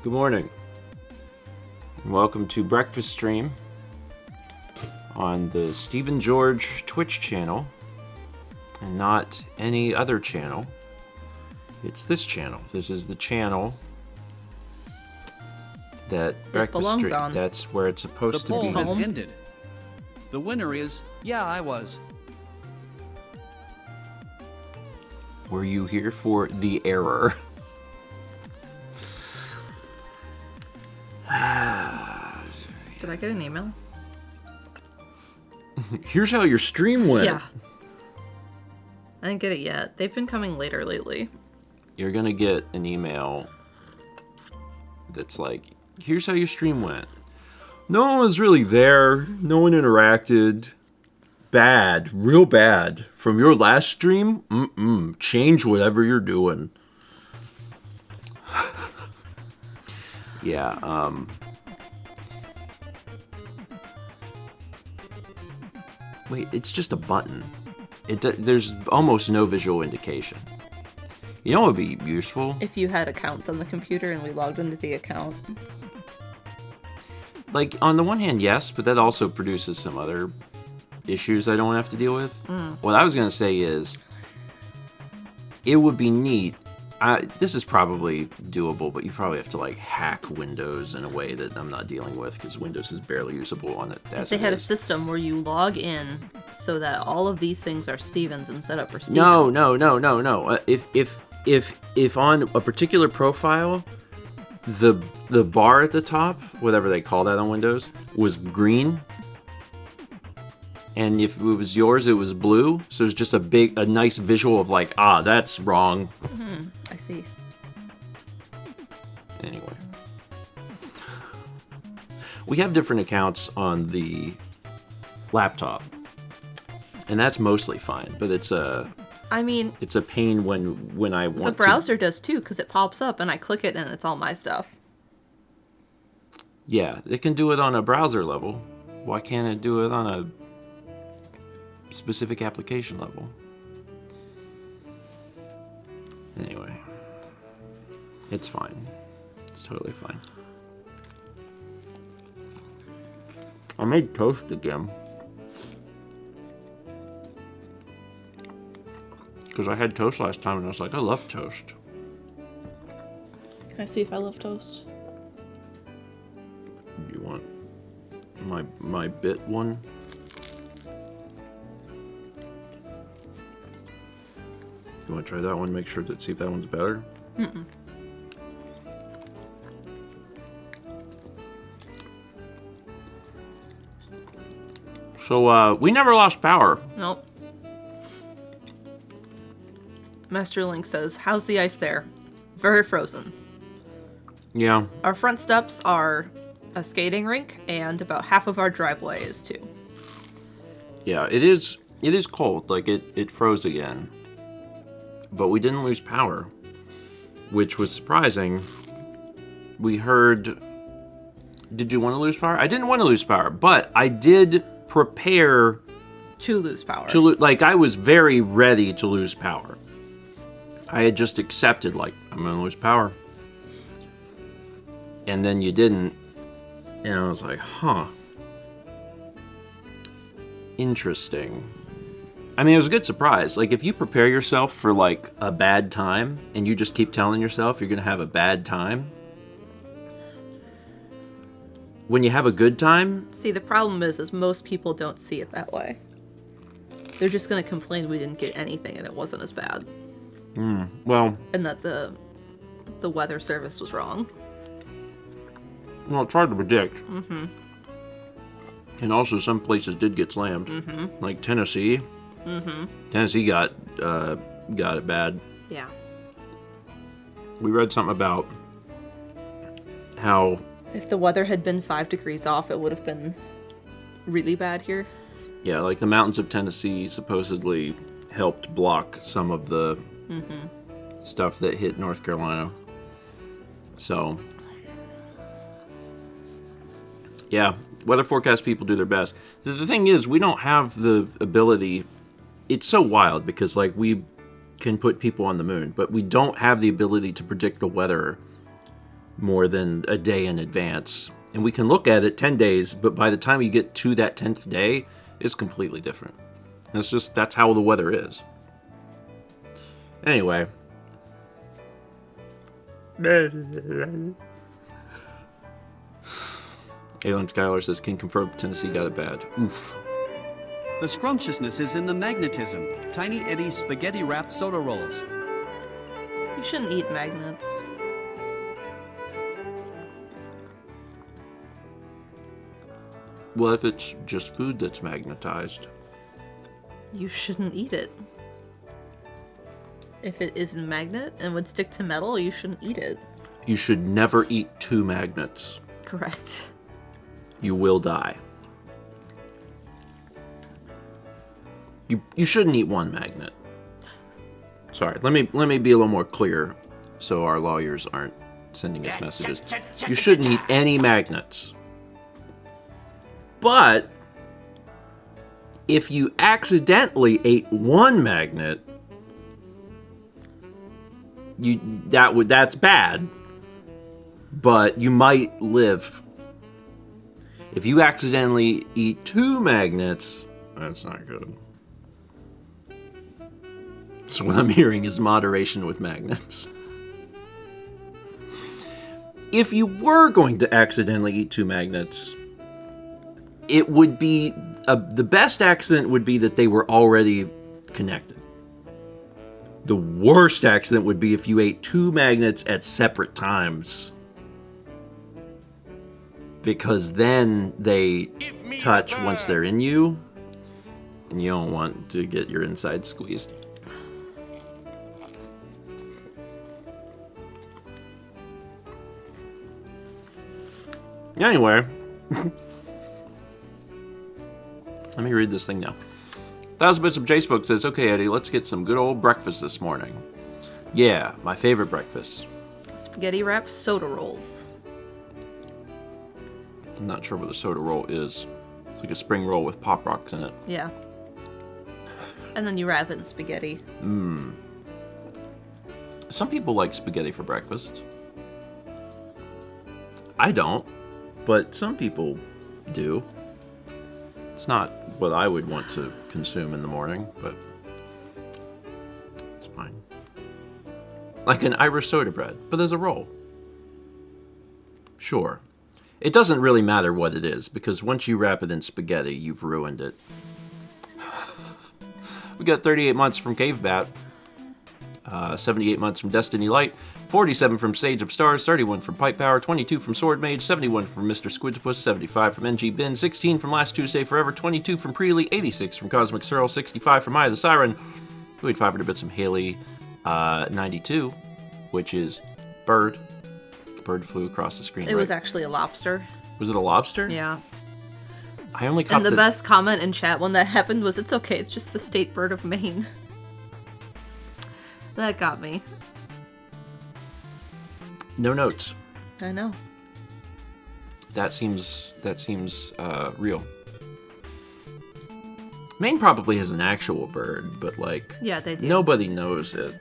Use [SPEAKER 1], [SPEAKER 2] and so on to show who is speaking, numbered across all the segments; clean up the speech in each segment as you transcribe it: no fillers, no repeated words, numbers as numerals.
[SPEAKER 1] Good morning. Welcome to Breakfast Stream on the Stephen George Twitch channel and not any other channel. It's this channel. This is the channel that Breakfast
[SPEAKER 2] belongs
[SPEAKER 1] Stream.
[SPEAKER 2] on.
[SPEAKER 1] That's where it's supposed
[SPEAKER 3] The
[SPEAKER 1] to be.
[SPEAKER 3] poll has ended. The winner is, yeah, I was.
[SPEAKER 1] Were you here for the error?
[SPEAKER 2] Did I get an email?
[SPEAKER 1] Here's how your stream went.
[SPEAKER 2] Yeah. I didn't get it yet. They've been coming later lately.
[SPEAKER 1] You're gonna get an email that's like, here's how your stream went. No one was really there. No one interacted. Bad. Real bad. From your last stream? Change whatever you're doing. Yeah, Wait, it's just a button. There's almost no visual indication. You know what would be useful?
[SPEAKER 2] If you had accounts on the computer and we logged into the account.
[SPEAKER 1] Like, on the one hand, yes, but that also produces some other issues I don't have to deal with. What I was going to say is, it would be neat. This is probably doable, but you probably have to, like, hack Windows in a way that I'm not dealing with, because Windows is barely usable on it as
[SPEAKER 2] If they
[SPEAKER 1] it
[SPEAKER 2] had a
[SPEAKER 1] is.
[SPEAKER 2] system where you log in so that all of these things are Stevens and set up for Steven.
[SPEAKER 1] No. If on a particular profile, the bar at the top, whatever they call that on Windows, was green, and if it was yours, it was blue. So it's just a nice visual of like, that's wrong.
[SPEAKER 2] I see.
[SPEAKER 1] Anyway, we have different accounts on the laptop, and that's mostly fine. But it's a pain when I want
[SPEAKER 2] The browser does too, because it pops up and I click it and it's all my stuff.
[SPEAKER 1] Yeah, it can do it on a browser level. Why can't it do it on a specific application level? Anyway, it's fine. It's totally fine. I made toast again. Because I had toast last time and I was like, I love toast.
[SPEAKER 2] Can I see if I love toast?
[SPEAKER 1] You want my bit one? You want to try that one? Make sure to see if that one's better. So we never lost power.
[SPEAKER 2] Nope. Master Link says, how's the ice there? Very frozen.
[SPEAKER 1] Yeah.
[SPEAKER 2] Our front steps are a skating rink, and about half of our driveway is too.
[SPEAKER 1] Yeah, it is cold. Like it froze again. But we didn't lose power, which was surprising. We heard... Did you want to lose power? I didn't want to lose power, but I did prepare...
[SPEAKER 2] To lose power.
[SPEAKER 1] Like, I was very ready to lose power. I had just accepted, like, I'm going to lose power. And then you didn't. And I was like, huh. Interesting. I mean, it was a good surprise. Like, if you prepare yourself for, like, a bad time, and you just keep telling yourself you're going to have a bad time, when you have a good time...
[SPEAKER 2] See, the problem is most people don't see it that way. They're just going to complain we didn't get anything and it wasn't as bad.
[SPEAKER 1] Well...
[SPEAKER 2] And that the weather service was wrong.
[SPEAKER 1] Well, it's hard to predict. And also, some places did get slammed. Like Tennessee. Tennessee got it bad.
[SPEAKER 2] Yeah.
[SPEAKER 1] We read something about how...
[SPEAKER 2] If the weather had been 5 degrees off, it would have been really bad here.
[SPEAKER 1] Yeah, like the mountains of Tennessee supposedly helped block some of the stuff that hit North Carolina. So, yeah, weather forecast people do their best. The thing is, we don't have the ability... It's so wild because, like, we can put people on the moon, but we don't have the ability to predict the weather more than a day in advance. And we can look at it 10 days, but by the time you get to that 10th day, it's completely different. That's how the weather is. Anyway. Alan Skylar says, can confirm Tennessee got it bad. Oof.
[SPEAKER 3] The scrumptiousness is in the magnetism. Tiny Eddie's spaghetti wrapped soda rolls.
[SPEAKER 2] You shouldn't eat magnets.
[SPEAKER 1] Well, if it's just food that's magnetized.
[SPEAKER 2] You shouldn't eat it. If it is a magnet and would stick to metal, you shouldn't eat it.
[SPEAKER 1] You should never eat 2 magnets.
[SPEAKER 2] Correct.
[SPEAKER 1] You will die. You shouldn't eat 1 magnet. Sorry, let me be a little more clear so our lawyers aren't sending us messages. You shouldn't eat any magnets. But if you accidentally ate 1 magnet, that's bad. But you might live. If you accidentally eat 2 magnets, that's not good. So what I'm hearing is moderation with magnets. If you were going to accidentally eat 2 magnets, it would be the best accident would be that they were already connected. The worst accident would be if you ate 2 magnets at separate times. Because then they touch once they're in you, and you don't want to get your inside squeezed. Anyway, let me read this thing now. 1000 Bits of J-Spoke says, okay, Eddie, let's get some good old breakfast this morning. Yeah, my favorite breakfast.
[SPEAKER 2] Spaghetti wrapped soda rolls.
[SPEAKER 1] I'm not sure what a soda roll is. It's like a spring roll with Pop Rocks in it.
[SPEAKER 2] Yeah. And then you wrap it in spaghetti.
[SPEAKER 1] Some people like spaghetti for breakfast. I don't, but some people do. It's not what I would want to consume in the morning, but it's fine. Like an Irish soda bread, but as a roll. Sure. It doesn't really matter what it is, because once you wrap it in spaghetti, you've ruined it. We got 38 months from Cave Bat, 78 months from Destiny Light, 47 from Sage of Stars, 31 from Pipe Power, 22 from Sword Mage, 71 from Mr. Squidpus, 75 from NG Bin, 16 from Last Tuesday Forever, 22 from Preely, 86 from Cosmic Searle, 65 from Eye of the Siren, we had 500 bits from Haley, 92, which is Bird. Bird flew across the screen.
[SPEAKER 2] It was actually a lobster.
[SPEAKER 1] Was it a lobster?
[SPEAKER 2] Yeah.
[SPEAKER 1] I only caught
[SPEAKER 2] And the best comment in chat when that happened was, it's okay, it's just the state bird of Maine. That got me.
[SPEAKER 1] No notes.
[SPEAKER 2] I know.
[SPEAKER 1] That seems real. Maine probably has an actual bird, but like,
[SPEAKER 2] Yeah, they do.
[SPEAKER 1] nobody knows it.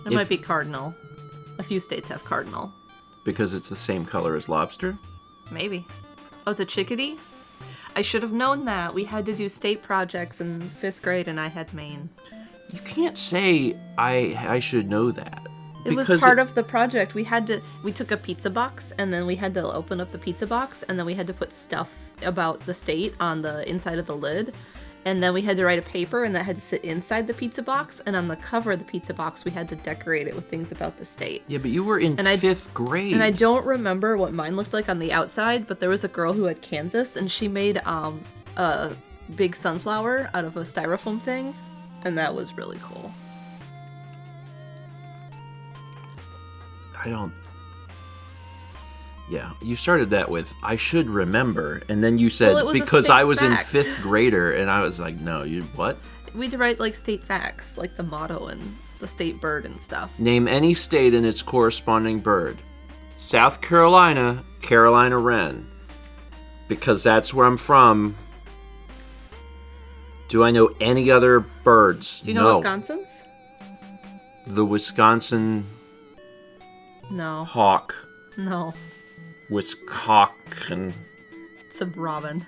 [SPEAKER 2] It might be cardinal. A few states have cardinal.
[SPEAKER 1] Because it's the same color as lobster?
[SPEAKER 2] Maybe. Oh, it's a chickadee? I should have known that. We had to do state projects in 5th grade and I had Maine.
[SPEAKER 1] You can't say I should know that.
[SPEAKER 2] It was part of the project. We took a pizza box and then we had to open up the pizza box and then we had to put stuff about the state on the inside of the lid. And then we had to write a paper and that had to sit inside the pizza box. And on the cover of the pizza box, we had to decorate it with things about the state.
[SPEAKER 1] Yeah, but you were in 5th grade.
[SPEAKER 2] And I don't remember what mine looked like on the outside, but there was a girl who had Kansas and she made a big sunflower out of a styrofoam thing. And that was really cool.
[SPEAKER 1] Yeah, you started that with, I should remember, and then you said,
[SPEAKER 2] Well, it was a
[SPEAKER 1] because
[SPEAKER 2] state
[SPEAKER 1] I was
[SPEAKER 2] fact.
[SPEAKER 1] in 5th grader, and I was like, no, you, what?
[SPEAKER 2] We'd write like state facts, like the motto and the state bird and stuff.
[SPEAKER 1] Name any state and its corresponding bird. South Carolina, Carolina wren. Because that's where I'm from. Do I know any other birds?
[SPEAKER 2] Do you know
[SPEAKER 1] No.
[SPEAKER 2] Wisconsin's?
[SPEAKER 1] The Wisconsin
[SPEAKER 2] No.
[SPEAKER 1] Hawk.
[SPEAKER 2] No.
[SPEAKER 1] Wisconsin.
[SPEAKER 2] It's a robin.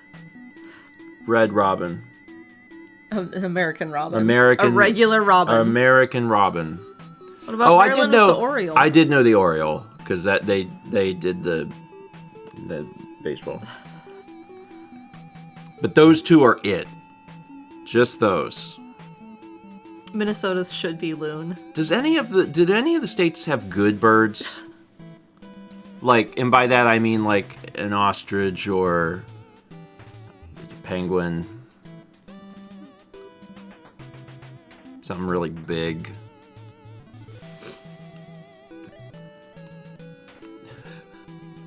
[SPEAKER 1] Red robin.
[SPEAKER 2] An American robin.
[SPEAKER 1] American.
[SPEAKER 2] A regular robin.
[SPEAKER 1] American robin.
[SPEAKER 2] What about
[SPEAKER 1] I did know
[SPEAKER 2] with the Oriole?
[SPEAKER 1] I did know the Oriole because that they did the baseball. But those two are it. Just those.
[SPEAKER 2] Minnesota's should be loon.
[SPEAKER 1] Did any of the states have good birds? Like, and by that I mean like an ostrich or a penguin. Something really big.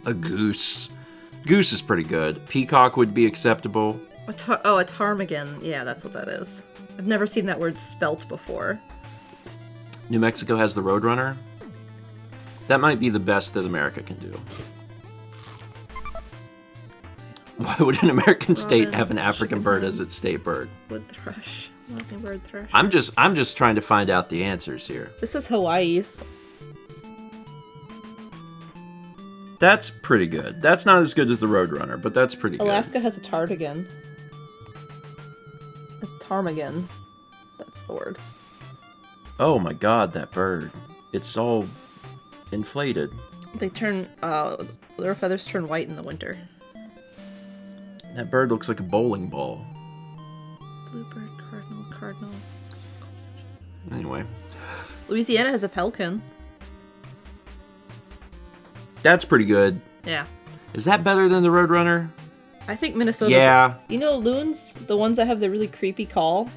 [SPEAKER 1] A goose. Goose is pretty good. Peacock would be acceptable.
[SPEAKER 2] A ptarmigan. Yeah, that's what that is. I've never seen that word spelt before.
[SPEAKER 1] New Mexico has the Roadrunner. That might be the best that America can do. Why would an American state have an African bird as its state bird?
[SPEAKER 2] Wood thrush. Mockingbird thrush.
[SPEAKER 1] I'm just trying to find out the answers here.
[SPEAKER 2] This is Hawaii's.
[SPEAKER 1] That's pretty good. That's not as good as the Roadrunner, but that's pretty good.
[SPEAKER 2] Alaska has a tardigan. A ptarmigan. That's the word.
[SPEAKER 1] Oh my god, that bird. It's all inflated.
[SPEAKER 2] They turn, their feathers turn white in the winter.
[SPEAKER 1] That bird looks like a bowling ball.
[SPEAKER 2] Bluebird, cardinal.
[SPEAKER 1] Anyway.
[SPEAKER 2] Louisiana has a pelican.
[SPEAKER 1] That's pretty good.
[SPEAKER 2] Yeah.
[SPEAKER 1] Is that better than the Roadrunner?
[SPEAKER 2] I think Minnesota's...
[SPEAKER 1] Yeah.
[SPEAKER 2] You know loons? The ones that have the really creepy call?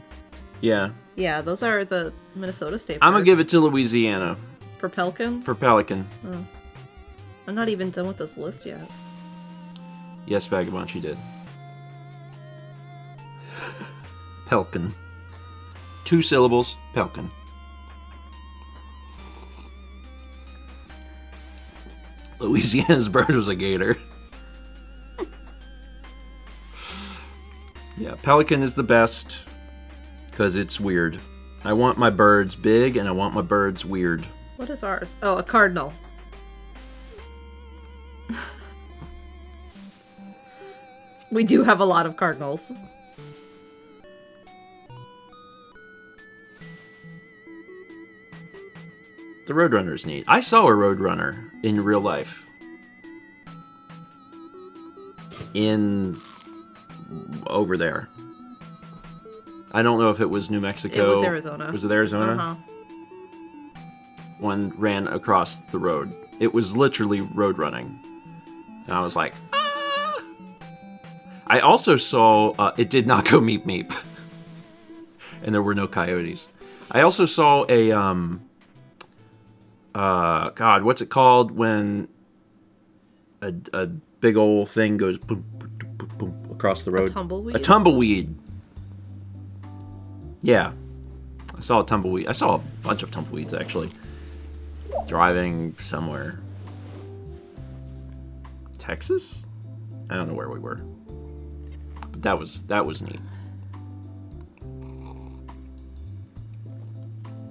[SPEAKER 1] Yeah.
[SPEAKER 2] Yeah, those are the Minnesota state
[SPEAKER 1] I'm gonna
[SPEAKER 2] bird.
[SPEAKER 1] give it to Louisiana.
[SPEAKER 2] For pelican?
[SPEAKER 1] For pelican.
[SPEAKER 2] Oh. I'm not even done with this list yet.
[SPEAKER 1] Yes, Vagabond, she did. Pelican. 2 syllables, pelican. Louisiana's bird was a gator. Yeah, pelican is the best because it's weird. I want my birds big and I want my birds weird.
[SPEAKER 2] What is ours? Oh, a cardinal. We do have a lot of cardinals.
[SPEAKER 1] The Roadrunner is neat. I saw a Roadrunner in real life. Over there. I don't know if it was New Mexico.
[SPEAKER 2] It was Arizona.
[SPEAKER 1] Was it Arizona?
[SPEAKER 2] Uh-huh.
[SPEAKER 1] One ran across the road. It was literally road running. And I was like, ah! I also saw, it did not go meep meep. And there were no coyotes. I also saw a, God, what's it called when a big old thing goes boom, boom, boom, boom, across the road?
[SPEAKER 2] A tumbleweed?
[SPEAKER 1] A tumbleweed. Yeah. I saw a tumbleweed. I saw a bunch of tumbleweeds, actually. Driving somewhere. Texas? I don't know where we were. But that was neat.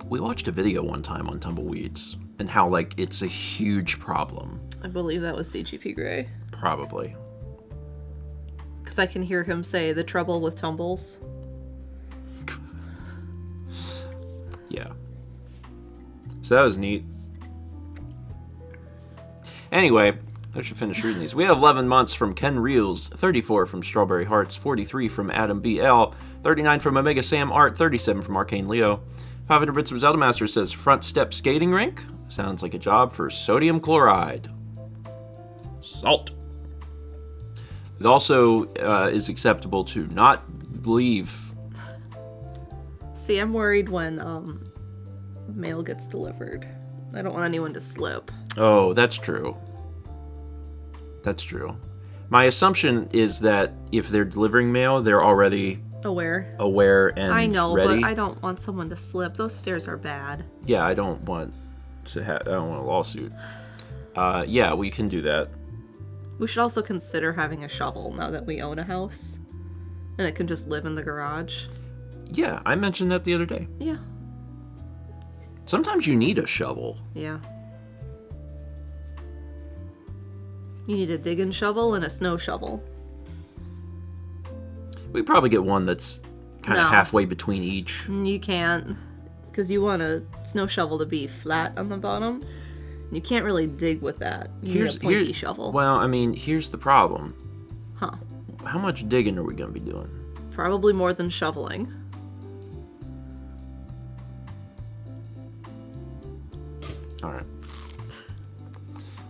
[SPEAKER 1] We watched a video one time on tumbleweeds and how, like, it's a huge problem.
[SPEAKER 2] I believe that was CGP Grey.
[SPEAKER 1] Probably.
[SPEAKER 2] Because I can hear him say, the trouble with tumbles.
[SPEAKER 1] Yeah. So that was neat. Anyway, I should finish reading these. We have 11 months from Ken Reels, 34 from Strawberry Hearts, 43 from Adam BL, 39 from Omega Sam Art, 37 from Arcane Leo. 500 Bits of Zelda Master says, front step skating rink? Sounds like a job for sodium chloride. Salt. It also is acceptable to not leave.
[SPEAKER 2] See, I'm worried when mail gets delivered. I don't want anyone to slip.
[SPEAKER 1] Oh, that's true. That's true. My assumption is that if they're delivering mail, they're already
[SPEAKER 2] aware
[SPEAKER 1] and
[SPEAKER 2] I know,
[SPEAKER 1] ready.
[SPEAKER 2] but I don't want someone to slip. Those stairs are bad.
[SPEAKER 1] Yeah, I don't want a lawsuit. Yeah, we can do that.
[SPEAKER 2] We should also consider having a shovel now that we own a house. And it can just live in the garage.
[SPEAKER 1] Yeah, I mentioned that the other day.
[SPEAKER 2] Yeah.
[SPEAKER 1] Sometimes you need a shovel.
[SPEAKER 2] Yeah. You need a digging shovel and a snow shovel.
[SPEAKER 1] We probably get one that's kind of
[SPEAKER 2] No.
[SPEAKER 1] halfway between each.
[SPEAKER 2] You can't, because you want a snow shovel to be flat on the bottom. You can't really dig with that. You need a pointy shovel.
[SPEAKER 1] Well, I mean, here's the problem.
[SPEAKER 2] Huh.
[SPEAKER 1] How much digging are we going to be doing?
[SPEAKER 2] Probably more than shoveling.
[SPEAKER 1] All right.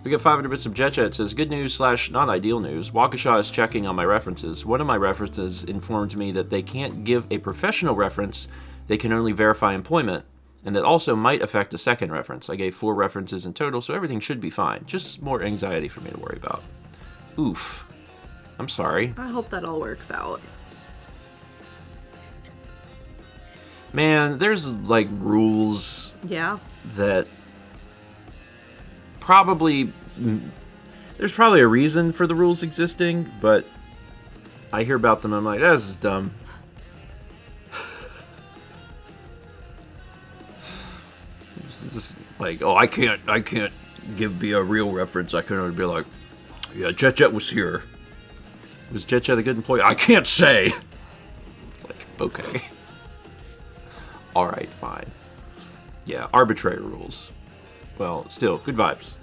[SPEAKER 1] We got 500 bits of Jet Chat. It says, good news / not ideal news. Waukesha is checking on my references. One of my references informed me that they can't give a professional reference. They can only verify employment. And that also might affect a second reference. I gave 4 references in total, so everything should be fine. Just more anxiety for me to worry about. Oof. I'm sorry.
[SPEAKER 2] I hope that all works out.
[SPEAKER 1] Man, there's like rules
[SPEAKER 2] Yeah.
[SPEAKER 1] that probably there's probably a reason for the rules existing, but I hear about them and I'm like, this is dumb. It's just like, oh, I can't be a real reference. I can only be like, yeah, Jet was here. Was Jet a good employee? I can't say. It's like, okay. All right, fine. Yeah, arbitrary rules. Well, still, good vibes.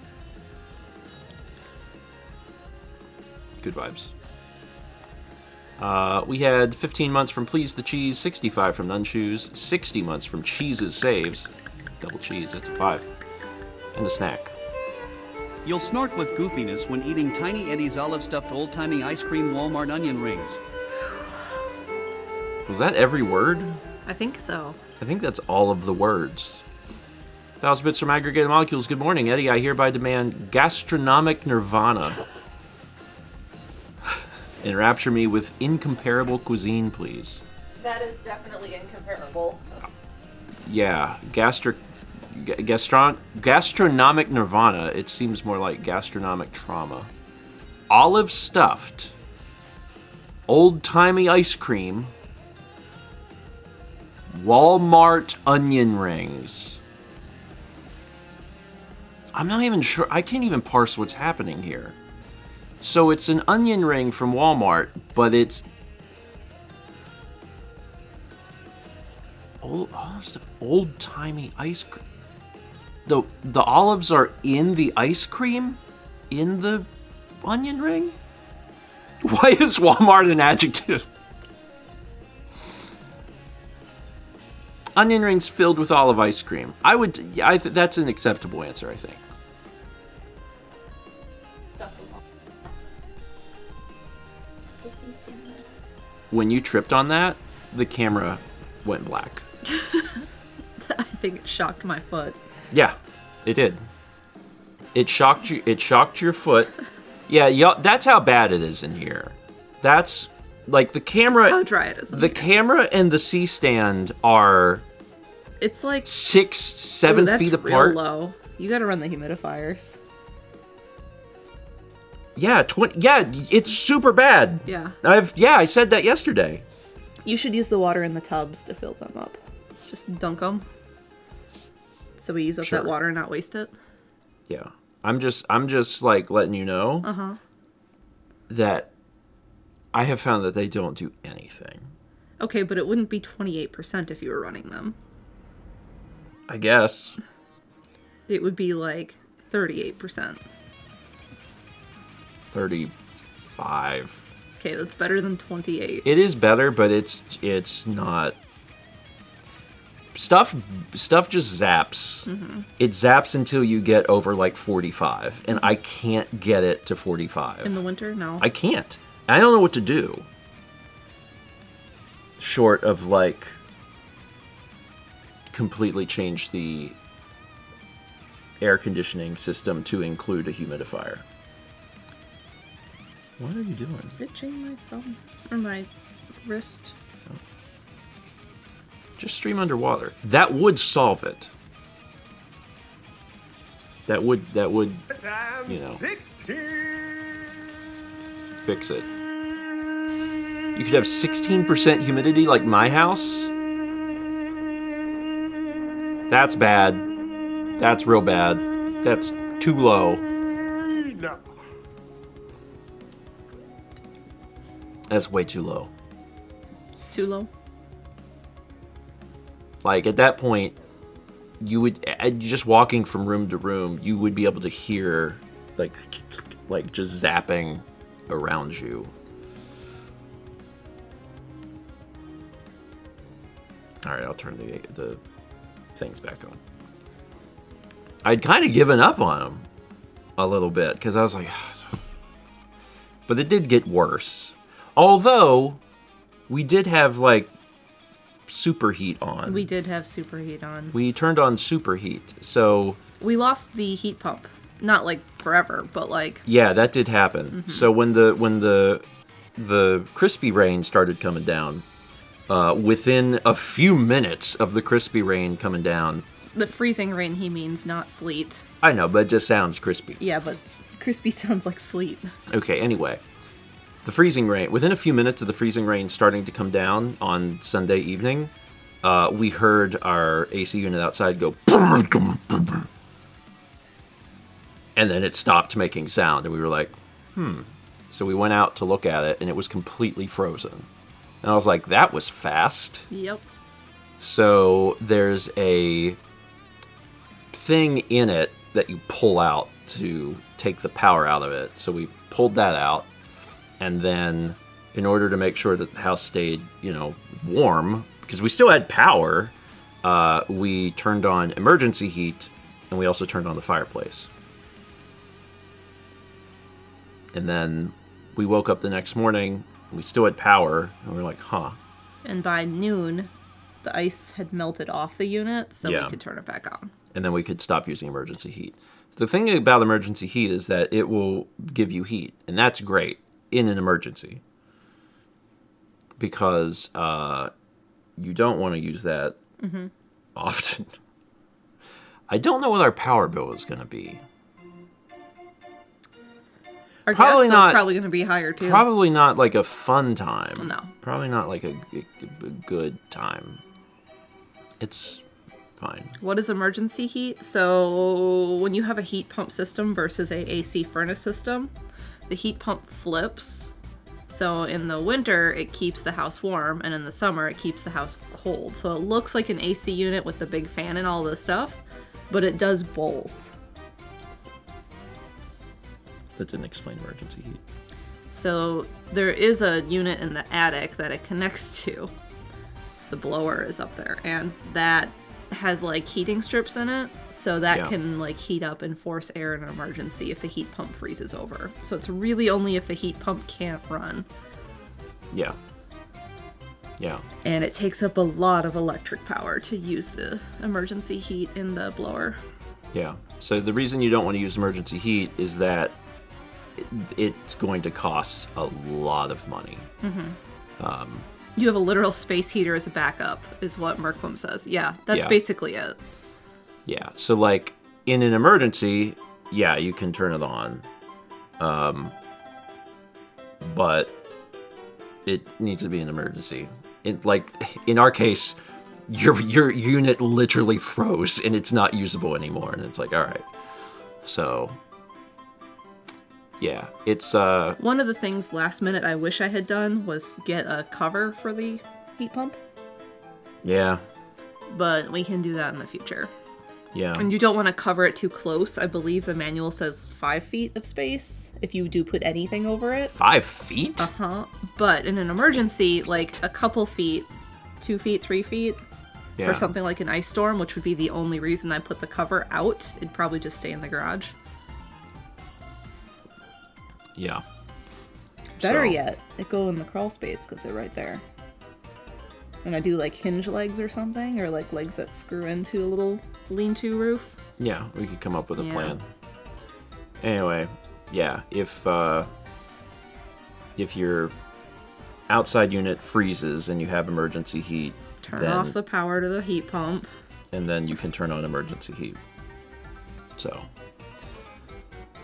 [SPEAKER 1] Good vibes. We had 15 months from Please the Cheese, 65 from Nunshoes, 60 months from Cheese's Saves. Double cheese, that's a 5. And a snack.
[SPEAKER 3] You'll snort with goofiness when eating Tiny Eddie's olive-stuffed old-timey ice cream Walmart onion rings.
[SPEAKER 1] Was that every word?
[SPEAKER 2] I think so.
[SPEAKER 1] I think that's all of the words. 1,000 bits from Aggregated Molecules. Good morning, Eddie. I hereby demand gastronomic nirvana. Enrapture me with incomparable cuisine, please.
[SPEAKER 2] That is definitely incomparable.
[SPEAKER 1] Yeah, gastronomic nirvana. It seems more like gastronomic trauma. Olive stuffed, old-timey ice cream, Walmart onion rings. I'm not even sure. I can't even parse what's happening here. So it's an onion ring from Walmart, but it's old-timey ice cream. The olives are in the ice cream? In the onion ring? Why is Walmart an adjective? Onion rings filled with olive ice cream. That's an acceptable answer, I think. When you tripped on that, the camera went black.
[SPEAKER 2] I think it shocked my foot.
[SPEAKER 1] Yeah, it did. It shocked you. It shocked your foot. Yeah, that's how bad it is in here. That's like the camera.
[SPEAKER 2] That's how dry it is.
[SPEAKER 1] The camera and the C-stand are.
[SPEAKER 2] It's like
[SPEAKER 1] 6-7 feet apart.
[SPEAKER 2] Real low. You gotta run the humidifiers.
[SPEAKER 1] Yeah, it's super bad.
[SPEAKER 2] Yeah.
[SPEAKER 1] I said that yesterday.
[SPEAKER 2] You should use the water in the tubs to fill them up. Just dunk them. So we use up that water and not waste it.
[SPEAKER 1] Yeah. I'm just like letting you know that I have found that they don't do anything.
[SPEAKER 2] Okay, but it wouldn't be 28% if you were running them.
[SPEAKER 1] I guess.
[SPEAKER 2] It would be like 38%.
[SPEAKER 1] 35.
[SPEAKER 2] Okay, that's better than 28.
[SPEAKER 1] It is better, but it's not. Stuff just zaps. Mm-hmm. It zaps until you get over like 45, and I can't get it to 45.
[SPEAKER 2] In the winter? No.
[SPEAKER 1] I can't. I don't know what to do. Short of like completely change the air conditioning system to include a humidifier. What are you doing?
[SPEAKER 2] Itching my thumb or my wrist.
[SPEAKER 1] Oh. Just stream underwater. That would solve it. That would, you know, 16. Fix it. You could have 16% humidity like my house. That's bad. That's real bad. That's too low. That's way too low.
[SPEAKER 2] Too low?
[SPEAKER 1] Like, at that point, you would, just walking from room to room, you would be able to hear, like just zapping around you. All right, I'll turn the things back on. I'd kind of given up on them a little bit, because I was like... But it did get worse. Although, we did have, like, superheat on.
[SPEAKER 2] We did have superheat on.
[SPEAKER 1] We turned on superheat, so...
[SPEAKER 2] We lost the heat pump. Not, like, forever, but, like...
[SPEAKER 1] Yeah, that did happen. Mm-hmm. So when the crispy rain started coming down, within a few minutes of the crispy rain coming down...
[SPEAKER 2] The freezing rain, he means, not sleet.
[SPEAKER 1] I know, but it just sounds crispy.
[SPEAKER 2] Yeah, but crispy sounds like sleet.
[SPEAKER 1] Okay, anyway. The freezing rain, within a few minutes of the freezing rain starting to come down on Sunday evening, we heard our AC unit outside go... And then it stopped making sound, and we were like, So we went out to look at it, and it was completely frozen. And I was like, that was fast.
[SPEAKER 2] Yep.
[SPEAKER 1] So there's a thing in it that you pull out to take the power out of it. So we pulled that out, and then in order to make sure that the house stayed, warm, because we still had power, we turned on emergency heat, and we also turned on the fireplace. And then we woke up the next morning, and we still had power, and we were like, huh.
[SPEAKER 2] And by noon, the ice had melted off the unit, so we could turn it back on.
[SPEAKER 1] And then we could stop using emergency heat. The thing about emergency heat is that it will give you heat, and that's great in an emergency. Because you don't want to use that often. I don't know what our power bill is going to be.
[SPEAKER 2] Our gas bill's probably going to be higher, too.
[SPEAKER 1] Probably not like a fun time.
[SPEAKER 2] No.
[SPEAKER 1] Probably not like a good time. It's fine.
[SPEAKER 2] What is emergency heat? So when you have a heat pump system versus a AC furnace system, the heat pump flips. So in the winter, it keeps the house warm, and in the summer, it keeps the house cold. So it looks like an AC unit with the big fan and all this stuff, but it does both.
[SPEAKER 1] That didn't explain emergency heat.
[SPEAKER 2] So there is a unit in the attic that it connects to. The blower is up there, and that has like heating strips in it, so that can like heat up and force air in an emergency if the heat pump freezes over. So it's really only if the heat pump can't run.
[SPEAKER 1] Yeah.
[SPEAKER 2] And it takes up a lot of electric power to use the emergency heat in the blower.
[SPEAKER 1] Yeah. So the reason you don't want to use emergency heat is that it's going to cost a lot of money.
[SPEAKER 2] You have a literal space heater as a backup, is what Merklum says. Yeah, that's basically it.
[SPEAKER 1] Yeah, so like in an emergency, you can turn it on. But it needs to be an emergency. In our case, your unit literally froze and it's not usable anymore, and it's like, all right. So yeah, it's
[SPEAKER 2] one of the things last minute I wish I had done was get a cover for the heat pump.
[SPEAKER 1] Yeah.
[SPEAKER 2] But we can do that in the future.
[SPEAKER 1] Yeah.
[SPEAKER 2] And you don't want to cover it too close. I believe the manual says 5 feet of space if you do put anything over it.
[SPEAKER 1] 5 feet?
[SPEAKER 2] Uh-huh. But in an emergency, like a couple feet, 2 feet, 3 feet, for something like an ice storm, which would be the only reason I put the cover out, it'd probably just stay in the garage.
[SPEAKER 1] Yeah.
[SPEAKER 2] Better yet, it go in the crawl space because they're right there. And I do like hinge legs or something, or like legs that screw into a little lean-to roof.
[SPEAKER 1] Yeah, we could come up with a plan. Anyway, yeah, if your outside unit freezes and you have emergency heat,
[SPEAKER 2] turn off the power to the heat pump.
[SPEAKER 1] And then you can turn on emergency heat. So,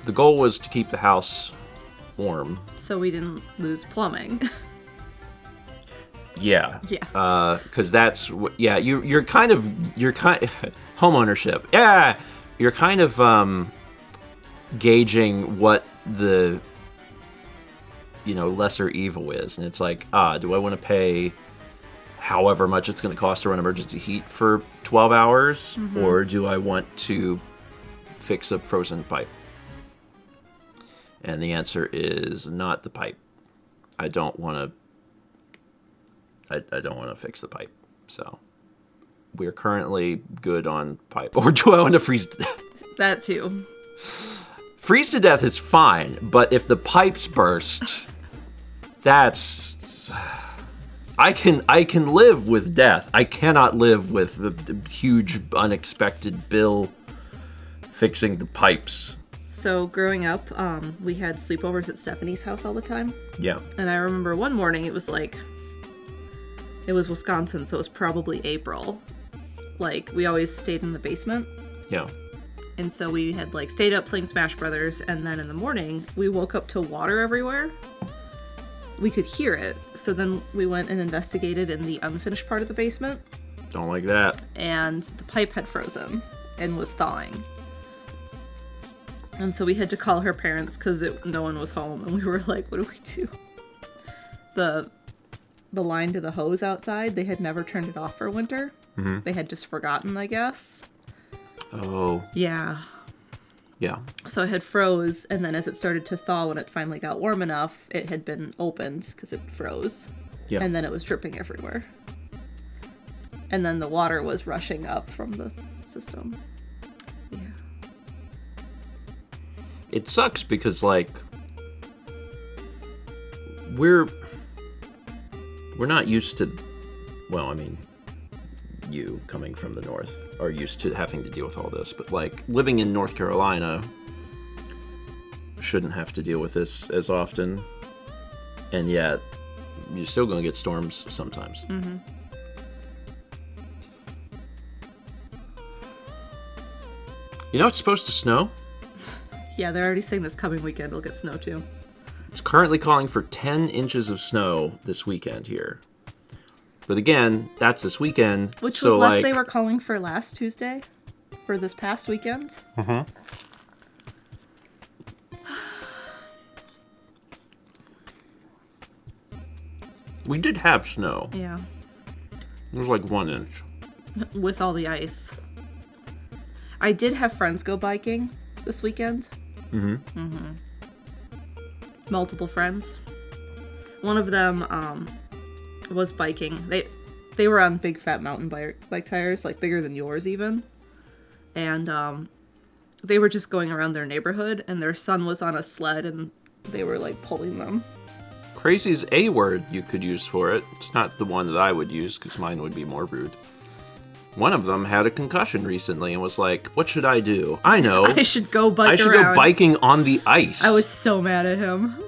[SPEAKER 1] the goal was to keep the house warm.
[SPEAKER 2] So we didn't lose plumbing.
[SPEAKER 1] Yeah. Because that's what. Yeah, you're kind of home ownership. Yeah, you're kind of gauging what the lesser evil is. And it's like, do I want to pay however much it's going to cost to run emergency heat for 12 hours? Or do I want to fix a frozen pipe? And the answer is not the pipe. I don't want to fix the pipe. So we're currently good on pipe. Or do I want to freeze to death?
[SPEAKER 2] That too.
[SPEAKER 1] Freeze to death is fine, but if the pipes burst, that's... I can live with death. I cannot live with the huge unexpected bill fixing the pipes.
[SPEAKER 2] So growing up, we had sleepovers at Stephanie's house all the time.
[SPEAKER 1] Yeah.
[SPEAKER 2] And I remember one morning it was Wisconsin, so it was probably April. Like, we always stayed in the basement.
[SPEAKER 1] Yeah.
[SPEAKER 2] And so we had stayed up playing Smash Brothers, and then in the morning we woke up to water everywhere. We could hear it, so then we went and investigated in the unfinished part of the basement.
[SPEAKER 1] Don't like that.
[SPEAKER 2] And the pipe had frozen and was thawing. And so we had to call her parents because no one was home, and we were like, what do we do? The line to the hose outside, they had never turned it off for winter. They had just forgotten, I guess.
[SPEAKER 1] Oh.
[SPEAKER 2] Yeah.
[SPEAKER 1] Yeah.
[SPEAKER 2] So it had froze, and then as it started to thaw, when it finally got warm enough, it had been opened because it froze.
[SPEAKER 1] Yeah.
[SPEAKER 2] And then it was dripping everywhere. And then the water was rushing up from the system. Yeah.
[SPEAKER 1] It sucks because, we're not used to, well, I mean, you coming from the north are used to having to deal with all this, but living in North Carolina shouldn't have to deal with this as often, and yet you're still going to get storms sometimes. It's supposed to snow.
[SPEAKER 2] Yeah, they're already saying this coming weekend it'll get snow too.
[SPEAKER 1] It's currently calling for 10 inches of snow this weekend here. But again, that's this weekend.
[SPEAKER 2] Which was less they were calling for last Tuesday? For this past weekend?
[SPEAKER 1] We did have snow.
[SPEAKER 2] Yeah.
[SPEAKER 1] It was 1 inch.
[SPEAKER 2] With all the ice. I did have friends go biking this weekend. Multiple friends. One of them, was biking. They were on big fat mountain bike tires, bigger than yours even. And they were just going around their neighborhood, and their son was on a sled, and they were pulling them.
[SPEAKER 1] Crazy is a word you could use for it. It's not the one that I would use, because mine would be more rude. One of them had a concussion recently and was like, what should I do? I know.
[SPEAKER 2] I should go bike around.
[SPEAKER 1] I should go biking on the ice.
[SPEAKER 2] I was so mad at him.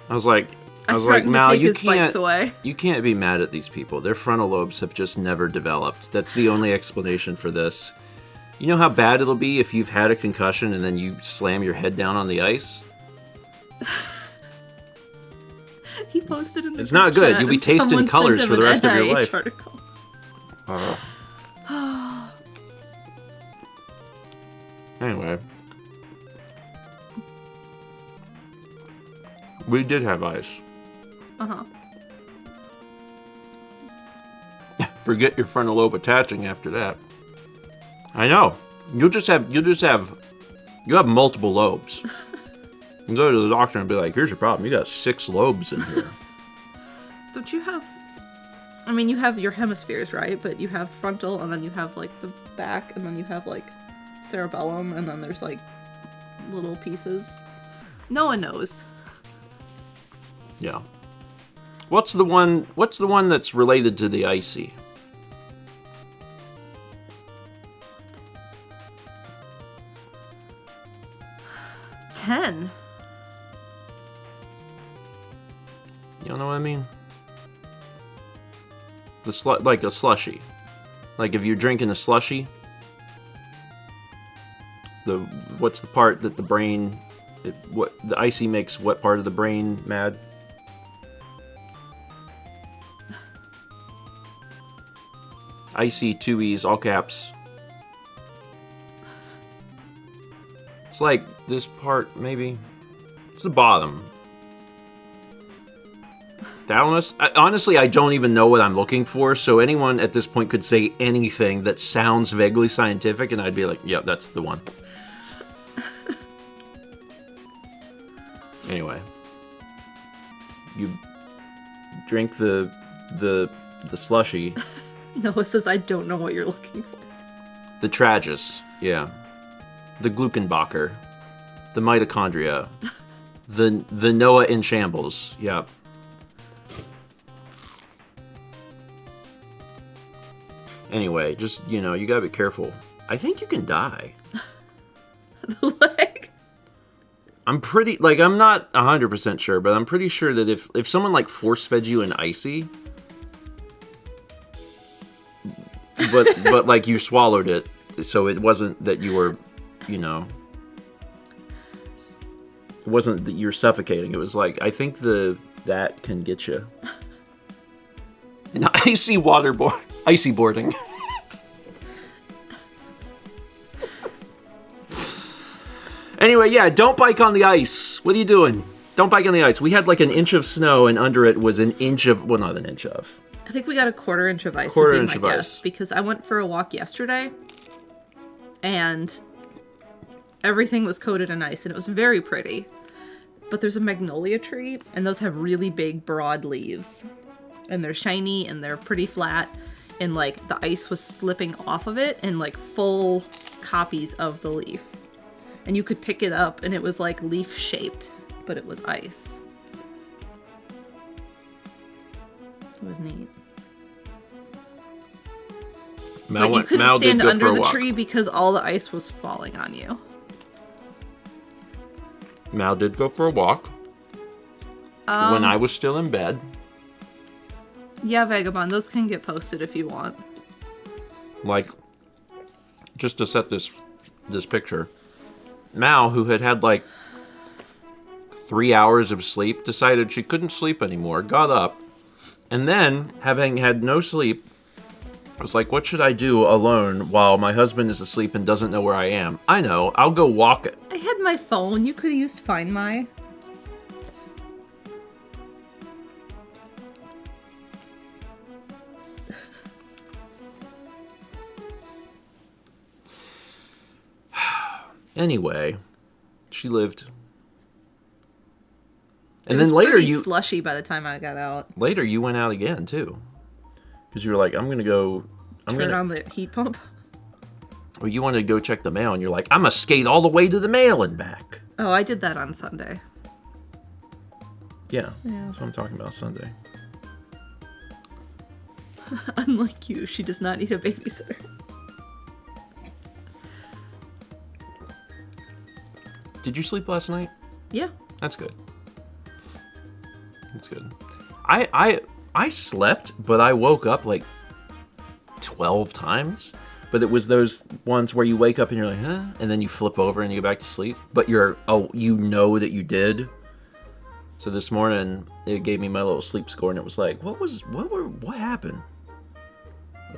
[SPEAKER 1] I was like, Mal, you can't be mad at these people. Their frontal lobes have just never developed. That's the only explanation for this. You know how bad it'll be if you've had a concussion and then you slam your head down on the ice?
[SPEAKER 2] He posted in the
[SPEAKER 1] It's not good. You'll be tasting colors for the rest of your life.
[SPEAKER 2] Article.
[SPEAKER 1] Anyway. We did have ice. Forget your frontal lobe attaching after that. I know. You have multiple lobes. You can go to the doctor and be like, here's your problem. You got 6 lobes in here.
[SPEAKER 2] Don't you have... I mean, you have your hemispheres, right? But you have frontal, and then you have, the back, and then you have, cerebellum, and then there's, little pieces. No one knows.
[SPEAKER 1] Yeah. What's the one that's related to the icy?
[SPEAKER 2] Ten.
[SPEAKER 1] You don't know what I mean? Like a slushy. Like if you're drinking a slushy, what's the part that the brain, the icy makes what part of the brain mad? Icy, 2 E's, all caps. It's like this part, maybe. It's the bottom. Honestly, I don't even know what I'm looking for, so anyone at this point could say anything that sounds vaguely scientific, and I'd be like, yeah, that's the one. Anyway. You drink the slushy.
[SPEAKER 2] Noah says, I don't know what you're looking for.
[SPEAKER 1] The Tragus, yeah. The Gluckenbacher. The Mitochondria. the Noah in shambles, yeah. Anyway, just, you gotta be careful. I think you can die.
[SPEAKER 2] The leg?
[SPEAKER 1] I'm not 100% sure, but I'm pretty sure that if someone, force-fed you an icy, but you swallowed it, so it wasn't that you were, it wasn't that you're suffocating. It was I think that can get you. An icy icy boarding. Anyway, yeah, don't bike on the ice. What are you doing? Don't bike on the ice. We had an inch of snow, and under it was an inch of, well, not an inch of.
[SPEAKER 2] I think we got a quarter inch of ice.
[SPEAKER 1] Quarter inch of ice.
[SPEAKER 2] Because I went for a walk yesterday, and everything was coated in ice, and it was very pretty. But there's a magnolia tree, and those have really big, broad leaves. And they're shiny, and they're pretty flat. And, the ice was slipping off of it in, full copies of the leaf. And you could pick it up, and it was, leaf-shaped, but it was ice. It was neat. But you couldn't stand under the tree because all the ice was falling on you.
[SPEAKER 1] Mal did go for a walk. When I was still in bed.
[SPEAKER 2] Yeah, Vagabond, those can get posted if you want.
[SPEAKER 1] Just to set this picture. Mal, who had 3 hours of sleep, decided she couldn't sleep anymore, got up, and then, having had no sleep, was like, what should I do alone while my husband is asleep and doesn't know where I am? I know, I'll go walk it.
[SPEAKER 2] I had my phone. You could have used Find My.
[SPEAKER 1] Anyway, she lived. And
[SPEAKER 2] it
[SPEAKER 1] then
[SPEAKER 2] was
[SPEAKER 1] later
[SPEAKER 2] pretty slushy by the time I got out.
[SPEAKER 1] Later you went out again too. Because you were like, I'm going to go...
[SPEAKER 2] Turn on the heat pump?
[SPEAKER 1] Well, you wanted to go check the mail, and you're like, I'm going to skate all the way to the mail and back.
[SPEAKER 2] Oh, I did that on Sunday.
[SPEAKER 1] Yeah, that's what I'm talking about, Sunday.
[SPEAKER 2] Unlike you, she does not need a babysitter.
[SPEAKER 1] Did you sleep last night?
[SPEAKER 2] Yeah.
[SPEAKER 1] That's good. That's good. I slept, but I woke up 12 times. But it was those ones where you wake up and you're like, huh? And then you flip over and you go back to sleep. But you know that you did. So this morning, it gave me my little sleep score, and it was like, what happened?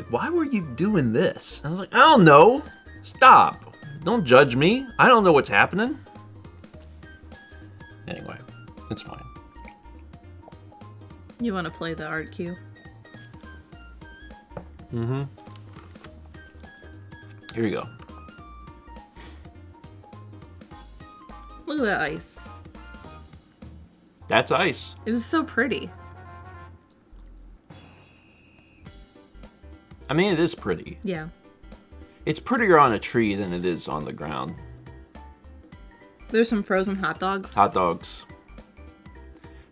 [SPEAKER 1] Why were you doing this? And I was like, I don't know. Stop. Don't judge me. I don't know what's happening. Anyway, it's fine.
[SPEAKER 2] You want to play the art cue?
[SPEAKER 1] Mm-hmm. Here you go.
[SPEAKER 2] Look at that ice.
[SPEAKER 1] That's ice.
[SPEAKER 2] It was so pretty.
[SPEAKER 1] I mean, it is pretty.
[SPEAKER 2] Yeah.
[SPEAKER 1] It's prettier on a tree than it is on the ground.
[SPEAKER 2] There's some frozen hot dogs.
[SPEAKER 1] Hot dogs.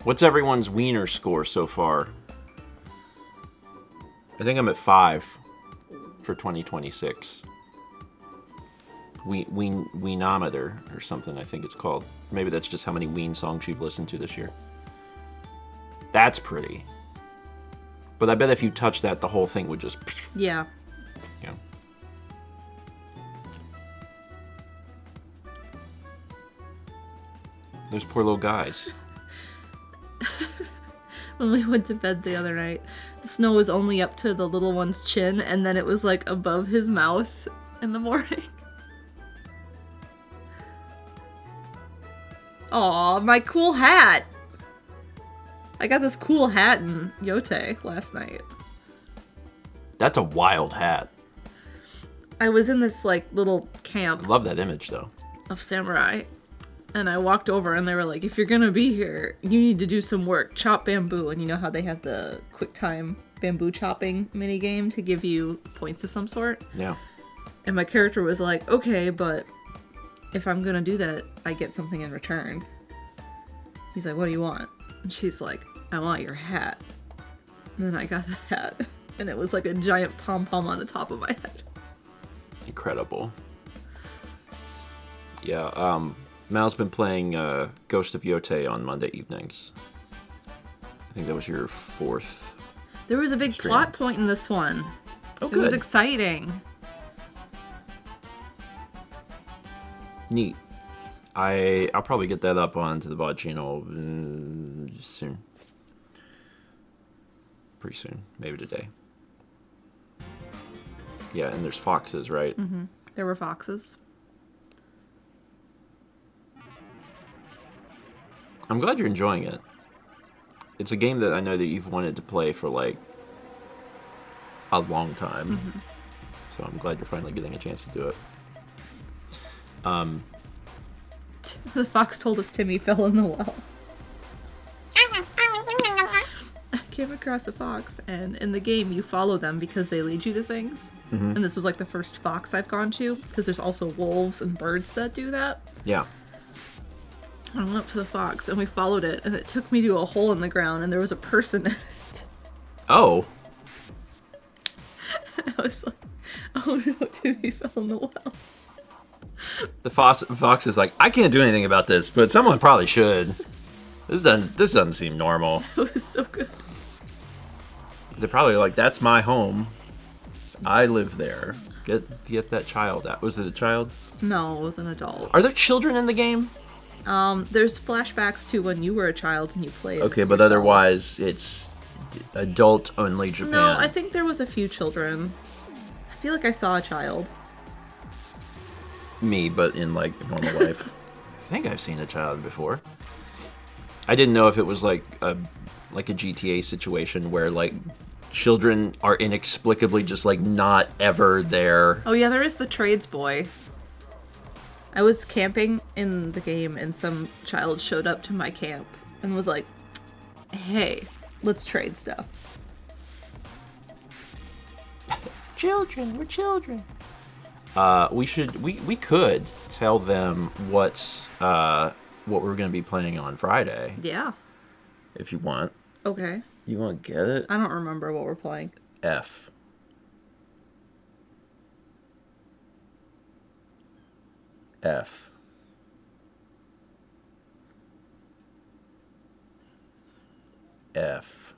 [SPEAKER 1] What's everyone's wiener score so far? I think I'm at 5 for 2026. Weenometer or something, I think it's called. Maybe that's just how many Ween songs you've listened to this year. That's pretty. But I bet if you touch that, the whole thing would just...
[SPEAKER 2] Yeah.
[SPEAKER 1] Yeah. Those poor little guys.
[SPEAKER 2] When we went to bed the other night, the snow was only up to the little one's chin, and then it was above his mouth in the morning. Aw, my cool hat! I got this cool hat in Yote last night.
[SPEAKER 1] That's a wild hat.
[SPEAKER 2] I was in this like little
[SPEAKER 1] I
[SPEAKER 2] camp
[SPEAKER 1] love that image though.
[SPEAKER 2] of samurai, and I walked over and they were like, if you're gonna be here, you need to do some work, chop bamboo. And you know how they have the quick time bamboo chopping mini game to give you points of some sort?
[SPEAKER 1] Yeah.
[SPEAKER 2] And my character was like, okay, but if I'm gonna do that, I get something in return. He's like, what do you want? And she's like, I want your hat. And then I got the hat, and it was like a giant pom-pom on the top of my head.
[SPEAKER 1] Incredible. Yeah, Mal's been playing Ghost of Yote on Monday evenings. I think that was your 4th.
[SPEAKER 2] There was a big
[SPEAKER 1] stream.
[SPEAKER 2] plot point in this one.
[SPEAKER 1] Oh,
[SPEAKER 2] It
[SPEAKER 1] good.
[SPEAKER 2] was exciting.
[SPEAKER 1] Neat. I'll probably get that up onto the VOD channel soon. Pretty soon. Maybe today. Yeah, and there's foxes, right?
[SPEAKER 2] Mm-hmm. There were foxes.
[SPEAKER 1] I'm glad you're enjoying it. It's a game that I know that you've wanted to play for like a long time.
[SPEAKER 2] Mm-hmm.
[SPEAKER 1] So I'm glad you're finally getting a chance to do it.
[SPEAKER 2] The fox told us Timmy fell in the well. I came across a fox, and in the game you follow them because they lead you to things.
[SPEAKER 1] Mm-hmm.
[SPEAKER 2] And this was like the first fox I've gone to, because there's also wolves and birds that do that.
[SPEAKER 1] Yeah.
[SPEAKER 2] I went up to the fox and we followed it, and it took me to a hole in the ground, and there was a person in it.
[SPEAKER 1] Oh.
[SPEAKER 2] I was like, oh no, Timmy fell in the well.
[SPEAKER 1] The fox is like, I can't do anything about this, but someone probably should. This doesn't seem normal.
[SPEAKER 2] It was so good.
[SPEAKER 1] They're probably like, that's my home. I live there. Get that child out. Was it a child?
[SPEAKER 2] No, it was an adult.
[SPEAKER 1] Are there children in the game?
[SPEAKER 2] There's flashbacks to when you were a child and you played.
[SPEAKER 1] Okay,
[SPEAKER 2] as
[SPEAKER 1] but
[SPEAKER 2] yourself.
[SPEAKER 1] otherwise it's adult only Japan.
[SPEAKER 2] No, I think there was a few children. I feel like I saw a child.
[SPEAKER 1] Me, but in like normal life. I think I've seen a child before. I didn't know if it was like a GTA situation where like children are inexplicably just like not ever there.
[SPEAKER 2] Oh yeah, there is the trades boy. I was camping in the game and some child showed up to my camp and was like, hey, let's trade stuff.
[SPEAKER 1] Children, we're children. We could tell them what we're gonna be playing on Friday
[SPEAKER 2] Yeah.
[SPEAKER 1] if you want.
[SPEAKER 2] Okay.
[SPEAKER 1] You want to get it?
[SPEAKER 2] I don't remember what we're playing.
[SPEAKER 1] F. F. F.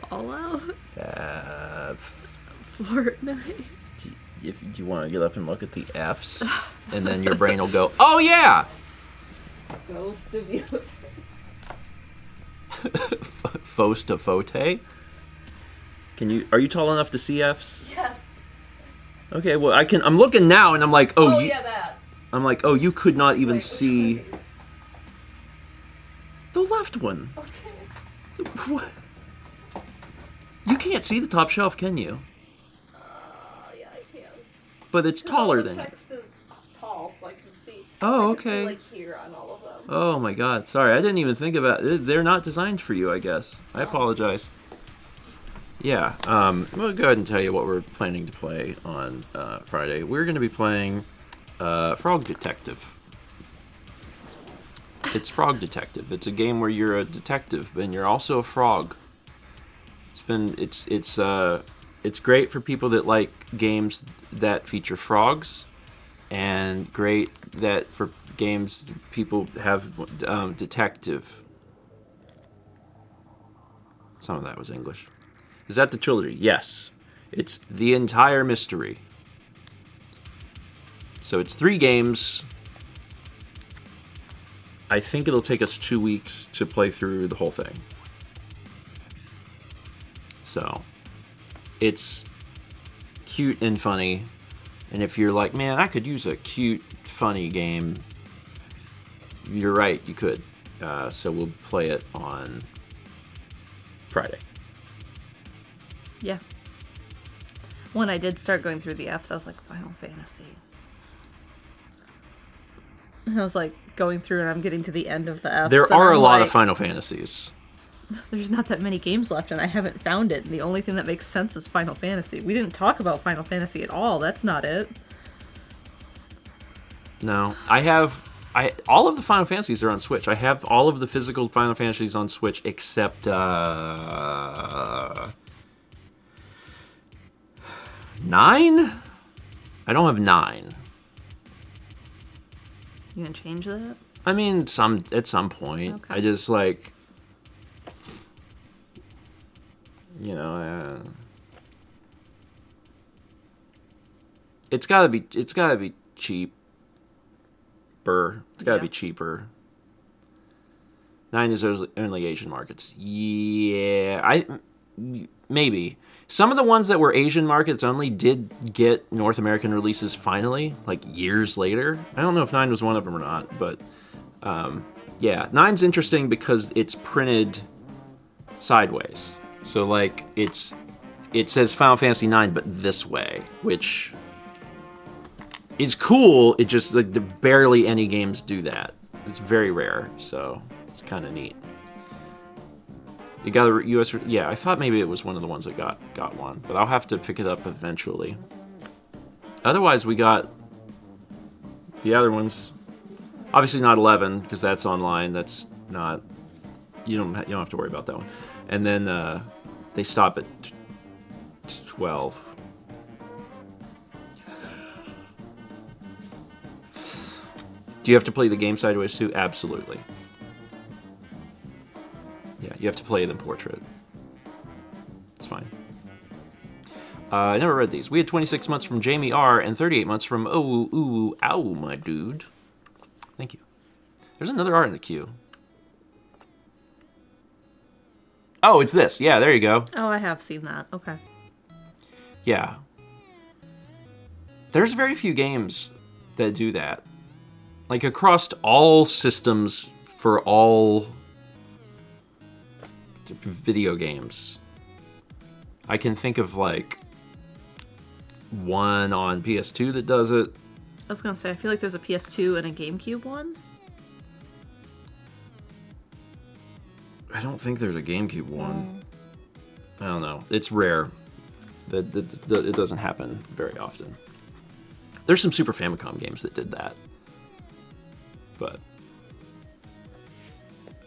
[SPEAKER 2] Fallout?
[SPEAKER 1] F.
[SPEAKER 2] Fortnite?
[SPEAKER 1] If you want to get up and look at the Fs, and then your brain will go, oh yeah!
[SPEAKER 2] Ghost of you.
[SPEAKER 1] Fos to fote? Are you tall enough to see Fs?
[SPEAKER 2] Yes.
[SPEAKER 1] Okay, well I'm looking now and I'm like,
[SPEAKER 2] Oh, yeah, that.
[SPEAKER 1] I'm like, oh, you could not even
[SPEAKER 2] Wait, which
[SPEAKER 1] see
[SPEAKER 2] one is?
[SPEAKER 1] the left one.
[SPEAKER 2] Okay.
[SPEAKER 1] What? You can't see the top shelf, can you?
[SPEAKER 2] Yeah, I can.
[SPEAKER 1] But it's taller than you.
[SPEAKER 2] text is tall, so I can see.
[SPEAKER 1] Oh,
[SPEAKER 2] I can see,
[SPEAKER 1] okay.
[SPEAKER 2] like here on all of them.
[SPEAKER 1] Oh my god, sorry, I didn't even think about it. They're not designed for you, I guess. I apologize. Yeah, we'll go ahead and tell you what we're planning to play on Friday. We're going to be playing Frog Detective. It's Frog Detective. It's a game where you're a detective, and you're also a frog. It's great for people that like games that feature frogs, and great that for games people have detective. Some of that was English. Is that the trilogy? Yes. It's the entire mystery. So it's 3 games. I think it'll take us 2 weeks to play through the whole thing. So it's cute and funny. And if you're like, man, I could use a cute, funny game, you're right, you could. So we'll play it on Friday.
[SPEAKER 2] Yeah. When I did start going through the Fs, I was like, Final Fantasy. And I was like going through and I'm getting to the end of the Fs.
[SPEAKER 1] There
[SPEAKER 2] and
[SPEAKER 1] are
[SPEAKER 2] I'm
[SPEAKER 1] a lot
[SPEAKER 2] like,
[SPEAKER 1] of Final Fantasies.
[SPEAKER 2] There's not that many games left and I haven't found it. And the only thing that makes sense is Final Fantasy. We didn't talk about Final Fantasy at all. That's not it.
[SPEAKER 1] No, all of the Final Fantasies are on Switch. I have all of the physical Final Fantasies on Switch except 9. I don't have 9.
[SPEAKER 2] You gonna change that?
[SPEAKER 1] I mean, at some point.
[SPEAKER 2] Okay.
[SPEAKER 1] I just like, you know, it's gotta be cheap. It's gotta be cheaper. 9 is only Asian markets. Yeah, maybe. Some of the ones that were Asian markets only did get North American releases finally, like years later. I don't know if 9 was one of them or not, but yeah, 9's interesting because it's printed sideways. So like it says Final Fantasy 9, but this way, which is cool. It just like barely any games do that. It's very rare, so it's kind of neat. You got a US? Yeah, I thought maybe it was one of the ones that got one, but I'll have to pick it up eventually. Otherwise, we got the other ones. Obviously not 11 because that's online. That's not you don't have to worry about that one. And then they stop at 12. Do you have to play the game sideways too? Absolutely. Yeah, you have to play it in portrait. It's fine. I never read these. We had 26 months from Jamie R. and 38 months from ow, my dude. Thank you. There's another R in the queue. Oh, it's this. Yeah, there you go.
[SPEAKER 2] Oh, I have seen that. Okay.
[SPEAKER 1] Yeah. There's very few games that do that. Like, across all systems for all video games. I can think of, like, one on PS2 that does it.
[SPEAKER 2] I was gonna say, I feel like there's a PS2 and a GameCube one.
[SPEAKER 1] I don't think there's a GameCube one. I don't know. It's rare. It doesn't happen very often. There's some Super Famicom games that did that. But,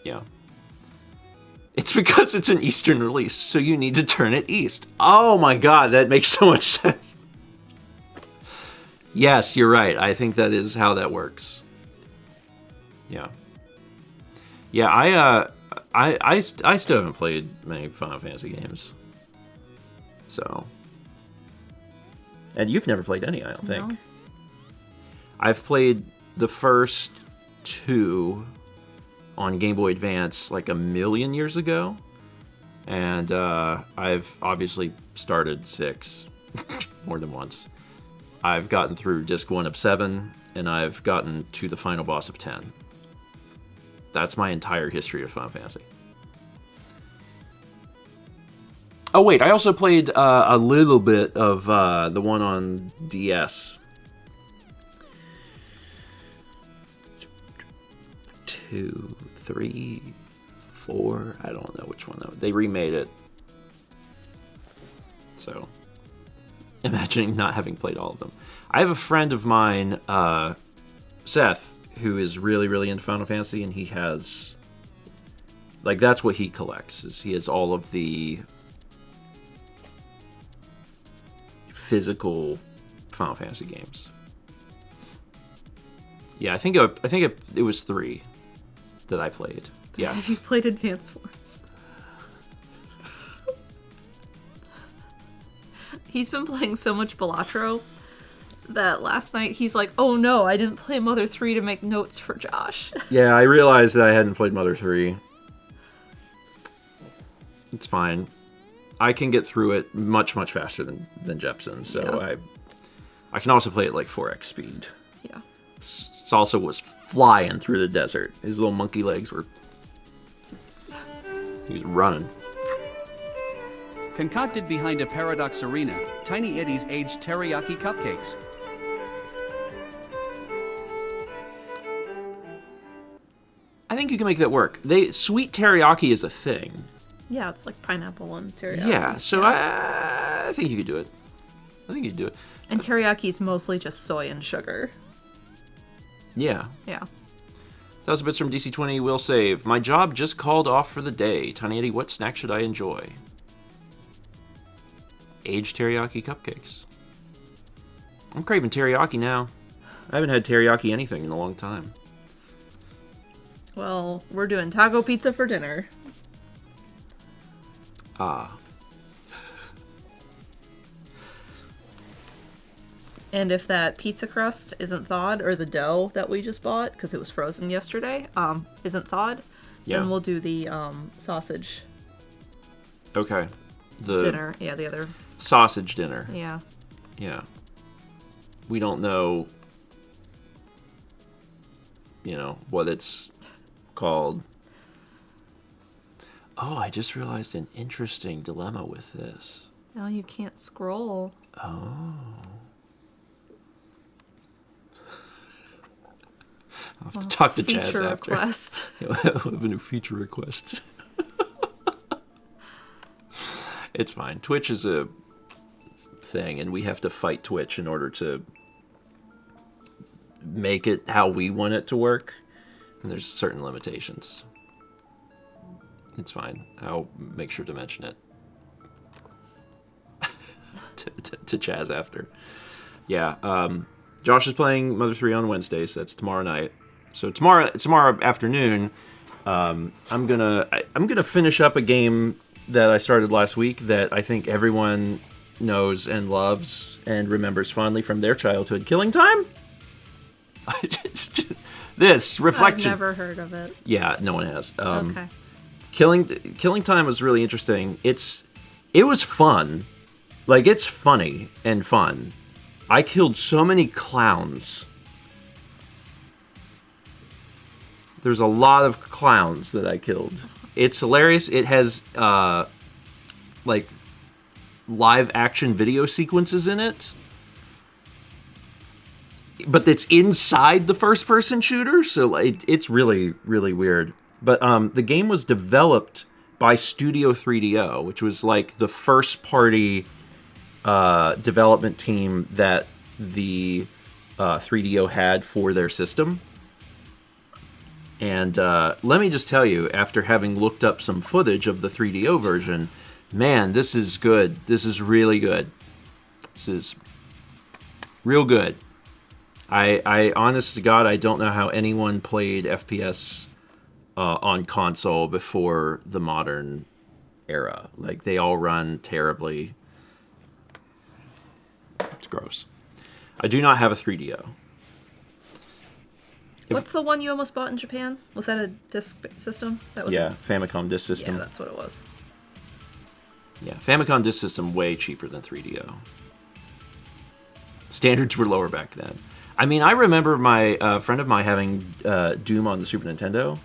[SPEAKER 1] yeah. It's because it's an Eastern release, so you need to turn it east. Oh my god, that makes so much sense. Yes, you're right. I think that is how that works. Yeah. Yeah, I still haven't played many Final Fantasy games. So. And you've never played any, I don't think.
[SPEAKER 2] No.
[SPEAKER 1] I've played the first 2 on Game Boy Advance like a million years ago. And I've obviously started 6 more than once. I've gotten through Disc 1 of 7, and I've gotten to the final boss of 10. That's my entire history of Final Fantasy. Oh wait, I also played a little bit of the one on DS. 2, 3, 4. I don't know which one. They remade it. So, imagining not having played all of them. I have a friend of mine, Seth, who is really, really into Final Fantasy, and he has, like, that's what he collects. Is he has all of the physical Final Fantasy games. Yeah, I think it was 3 that I played. Yeah.
[SPEAKER 2] Have you played Advance Wars? He's been playing so much Balatro that last night he's like, oh no, I didn't play Mother 3 to make notes for Josh.
[SPEAKER 1] Yeah, I realized that I hadn't played Mother 3. It's fine. I can get through it much, much faster than Jepsen, so yeah. I can also play it like 4x speed.
[SPEAKER 2] Yeah.
[SPEAKER 1] Salsa was flying through the desert. His little monkey legs were... He was running.
[SPEAKER 3] Concocted behind a Paradox Arena, Tiny Eddie's aged teriyaki cupcakes.
[SPEAKER 1] I think you can make that work. Sweet teriyaki is a thing.
[SPEAKER 2] Yeah, it's like pineapple and teriyaki.
[SPEAKER 1] Yeah, so I think you could do it. I think you could do it.
[SPEAKER 2] And teriyaki is mostly just soy and sugar.
[SPEAKER 1] Yeah.
[SPEAKER 2] Yeah.
[SPEAKER 1] 1,000 bits from DC20 will save. My job just called off for the day. Tiny Eddie, what snack should I enjoy? Aged teriyaki cupcakes. I'm craving teriyaki now. I haven't had teriyaki anything in a long time.
[SPEAKER 2] Well, we're doing taco pizza for dinner.
[SPEAKER 1] Ah.
[SPEAKER 2] And if that pizza crust isn't thawed, or the dough that we just bought, because it was frozen yesterday, isn't thawed, then we'll do the sausage
[SPEAKER 1] Okay. The
[SPEAKER 2] dinner. Yeah, the other.
[SPEAKER 1] sausage dinner.
[SPEAKER 2] Yeah.
[SPEAKER 1] Yeah. We don't know, what it's called. Oh, I just realized an interesting dilemma with this.
[SPEAKER 2] Now you can't scroll.
[SPEAKER 1] Oh. I'll have to talk to Chaz
[SPEAKER 2] Feature
[SPEAKER 1] after.
[SPEAKER 2] request.
[SPEAKER 1] I have a new feature request. It's fine. Twitch is a thing, and we have to fight Twitch in order to make it how we want it to work. And there's certain limitations. It's fine. I'll make sure to mention it to Chaz after. Yeah. Josh is playing Mother 3 on Wednesdays. So that's tomorrow night. So tomorrow afternoon, I'm gonna finish up a game that I started last week that I think everyone knows and loves and remembers fondly from their childhood. Killing Time. This reflection.
[SPEAKER 2] I've never heard of it.
[SPEAKER 1] Yeah, no one has.
[SPEAKER 2] Okay.
[SPEAKER 1] Killing Time was really interesting. It was fun. Like, it's funny and fun. I killed so many clowns. There's a lot of clowns that I killed. It's hilarious. It has like live action video sequences in it. But it's inside the first person shooter, so it's really, really weird. But the game was developed by Studio 3DO, which was like the first party development team that the 3DO had for their system. And let me just tell you, after having looked up some footage of the 3DO version, man, this is good. This is really good. This is real good. I honest to God, I don't know how anyone played FPS on console before the modern era. Like, they all run terribly. It's gross. I do not have a 3DO.
[SPEAKER 2] What's the one you almost bought in Japan? Was that a disc system? That was
[SPEAKER 1] Famicom Disk System.
[SPEAKER 2] Yeah, that's what it was.
[SPEAKER 1] Yeah, Famicom Disk System way cheaper than 3DO. Standards were lower back then. I mean, I remember my friend of mine having Doom on the Super Nintendo,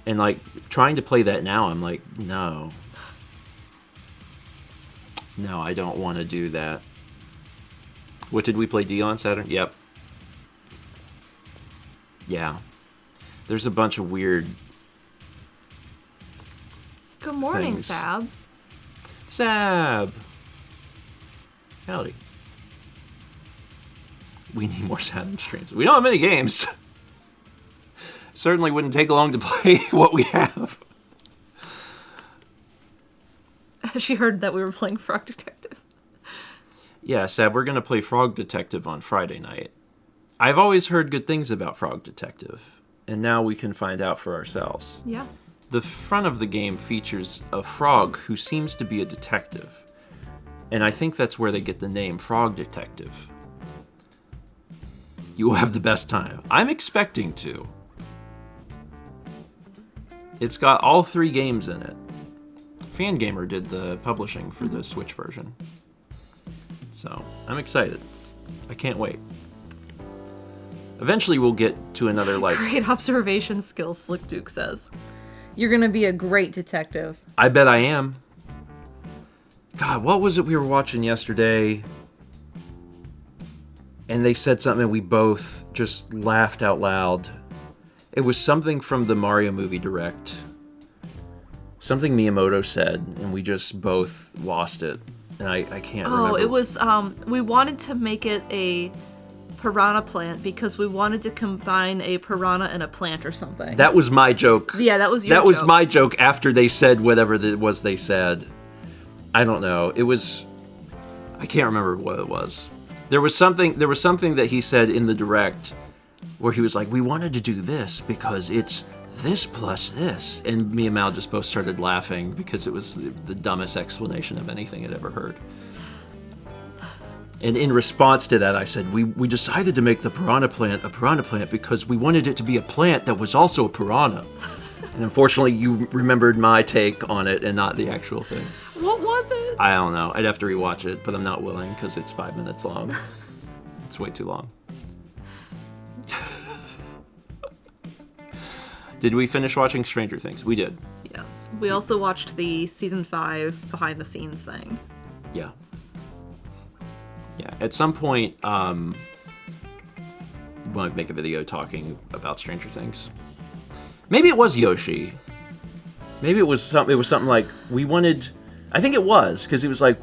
[SPEAKER 1] and like trying to play that now. I'm like, no, I don't want to do that. What did we play? D on Saturn? Yep. Yeah. There's a bunch of weird.
[SPEAKER 2] Good morning,
[SPEAKER 1] things.
[SPEAKER 2] Sab.
[SPEAKER 1] Sab. Howdy. We need more Saturn streams. We don't have many games. Certainly wouldn't take long to play what we have.
[SPEAKER 2] She heard that we were playing Frog Detective.
[SPEAKER 1] Yeah, Sab, we're going to play Frog Detective on Friday night. I've always heard good things about Frog Detective, and now we can find out for ourselves.
[SPEAKER 2] Yeah.
[SPEAKER 1] The front of the game features a frog who seems to be a detective, and I think that's where they get the name Frog Detective. You will have the best time. I'm expecting to. It's got all 3 games in it. Fangamer did the publishing for the Switch version. So, I'm excited. I can't wait. Eventually we'll get to another, like...
[SPEAKER 2] Great observation skills, Slick Duke says. You're gonna be a great detective.
[SPEAKER 1] I bet I am. God, what was it we were watching yesterday? And they said something and we both just laughed out loud. It was something from the Mario movie Direct. Something Miyamoto said, and we just both lost it. And I can't remember.
[SPEAKER 2] Oh, it was, we wanted to make it a piranha plant because we wanted to combine a piranha and a plant or something.
[SPEAKER 1] That was my joke.
[SPEAKER 2] Yeah, that was your joke.
[SPEAKER 1] That was my joke after they said whatever it was they said. I don't know. It was... I can't remember what it was. There was something that he said in the Direct where he was like, we wanted to do this because it's this plus this. And me and Mal just both started laughing because it was the dumbest explanation of anything I'd ever heard. And in response to that, I said, we decided to make the piranha plant a piranha plant because we wanted it to be a plant that was also a piranha. And unfortunately, you remembered my take on it and not the actual thing.
[SPEAKER 2] What was it?
[SPEAKER 1] I don't know. I'd have to rewatch it, but I'm not willing because it's 5 minutes long. It's way too long. Did we finish watching Stranger Things? We did.
[SPEAKER 2] Yes. We also watched the season 5 behind the scenes thing.
[SPEAKER 1] Yeah. Yeah. At some point, we'll make a video talking about Stranger Things. Maybe it was Yoshi. Maybe it was something like we wanted. I think it was because it was like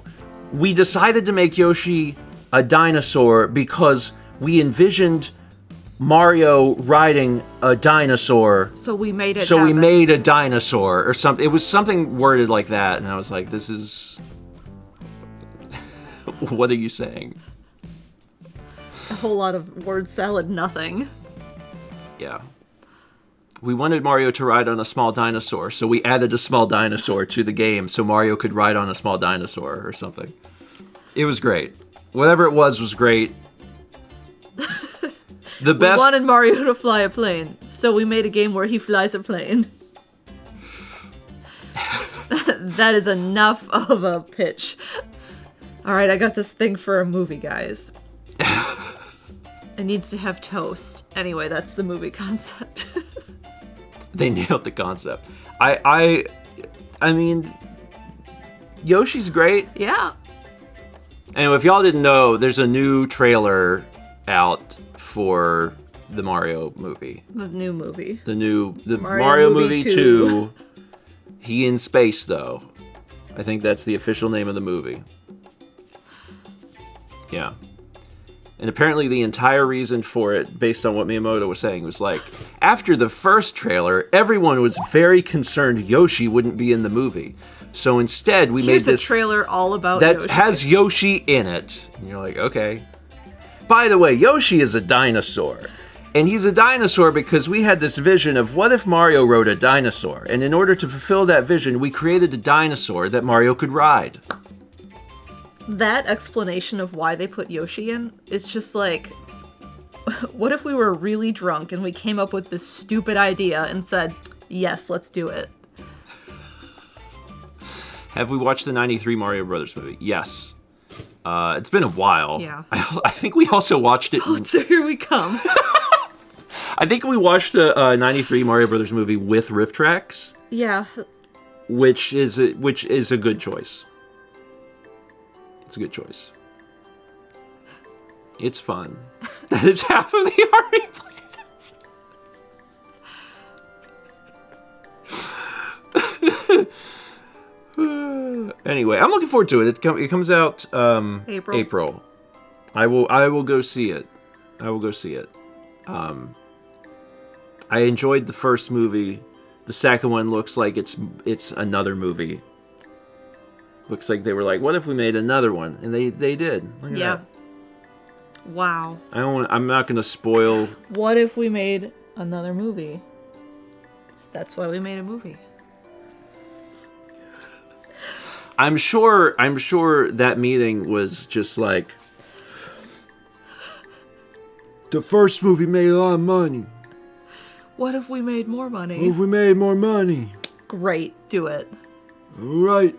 [SPEAKER 1] we decided to make Yoshi a dinosaur because we envisioned Mario riding a dinosaur.
[SPEAKER 2] So we made it.
[SPEAKER 1] So we made a dinosaur or something. It was something worded like that, and I was like, "This is." What are you saying?
[SPEAKER 2] A whole lot of word salad, nothing.
[SPEAKER 1] Yeah. We wanted Mario to ride on a small dinosaur, so we added a small dinosaur to the game so Mario could ride on a small dinosaur or something. It was great. Whatever it was great. The best.
[SPEAKER 2] We wanted Mario to fly a plane, so we made a game where he flies a plane. That is enough of a pitch. Alright, I got this thing for a movie, guys. It needs to have toast. Anyway, that's the movie concept.
[SPEAKER 1] They nailed the concept. I mean, Yoshi's great.
[SPEAKER 2] Yeah.
[SPEAKER 1] Anyway, if y'all didn't know, there's a new trailer out for the Mario movie.
[SPEAKER 2] The new movie.
[SPEAKER 1] The Mario movie 2. He in space, though. I think that's the official name of the movie. Yeah. And apparently the entire reason for it, based on what Miyamoto was saying, was like, after the first trailer, everyone was very concerned Yoshi wouldn't be in the movie. So instead, we made this...
[SPEAKER 2] Here's a trailer all about
[SPEAKER 1] that
[SPEAKER 2] Yoshi.
[SPEAKER 1] has Yoshi in it. And you're like, okay. By the way, Yoshi is a dinosaur. And he's a dinosaur because we had this vision of what if Mario rode a dinosaur? And in order to fulfill that vision, we created a dinosaur that Mario could ride.
[SPEAKER 2] That explanation of why they put Yoshi in is just like, what if we were really drunk and we came up with this stupid idea and said, yes, let's do it.
[SPEAKER 1] Have we watched the 93 Mario Brothers movie? Yes. It's been a while.
[SPEAKER 2] Yeah.
[SPEAKER 1] I think we also watched it.
[SPEAKER 2] So here we come.
[SPEAKER 1] I think we watched the 93 Mario Brothers movie with riff tracks.
[SPEAKER 2] Yeah.
[SPEAKER 1] Which is a good choice. It's a good choice. It's fun. That is half of the army plans. Anyway, I'm looking forward to it. It comes out April. I will go see it. I will go see it. I enjoyed the first movie. The second one looks like it's another movie. Looks like they were like, what if we made another one? And they did. Look at that.
[SPEAKER 2] Wow.
[SPEAKER 1] I'm not going to spoil.
[SPEAKER 2] What if we made another movie? That's why we made a movie.
[SPEAKER 1] I'm sure that meeting was just like, the first movie made a lot of money.
[SPEAKER 2] What if we made more money?
[SPEAKER 1] What if we made more money?
[SPEAKER 2] Great, do it.
[SPEAKER 1] All right.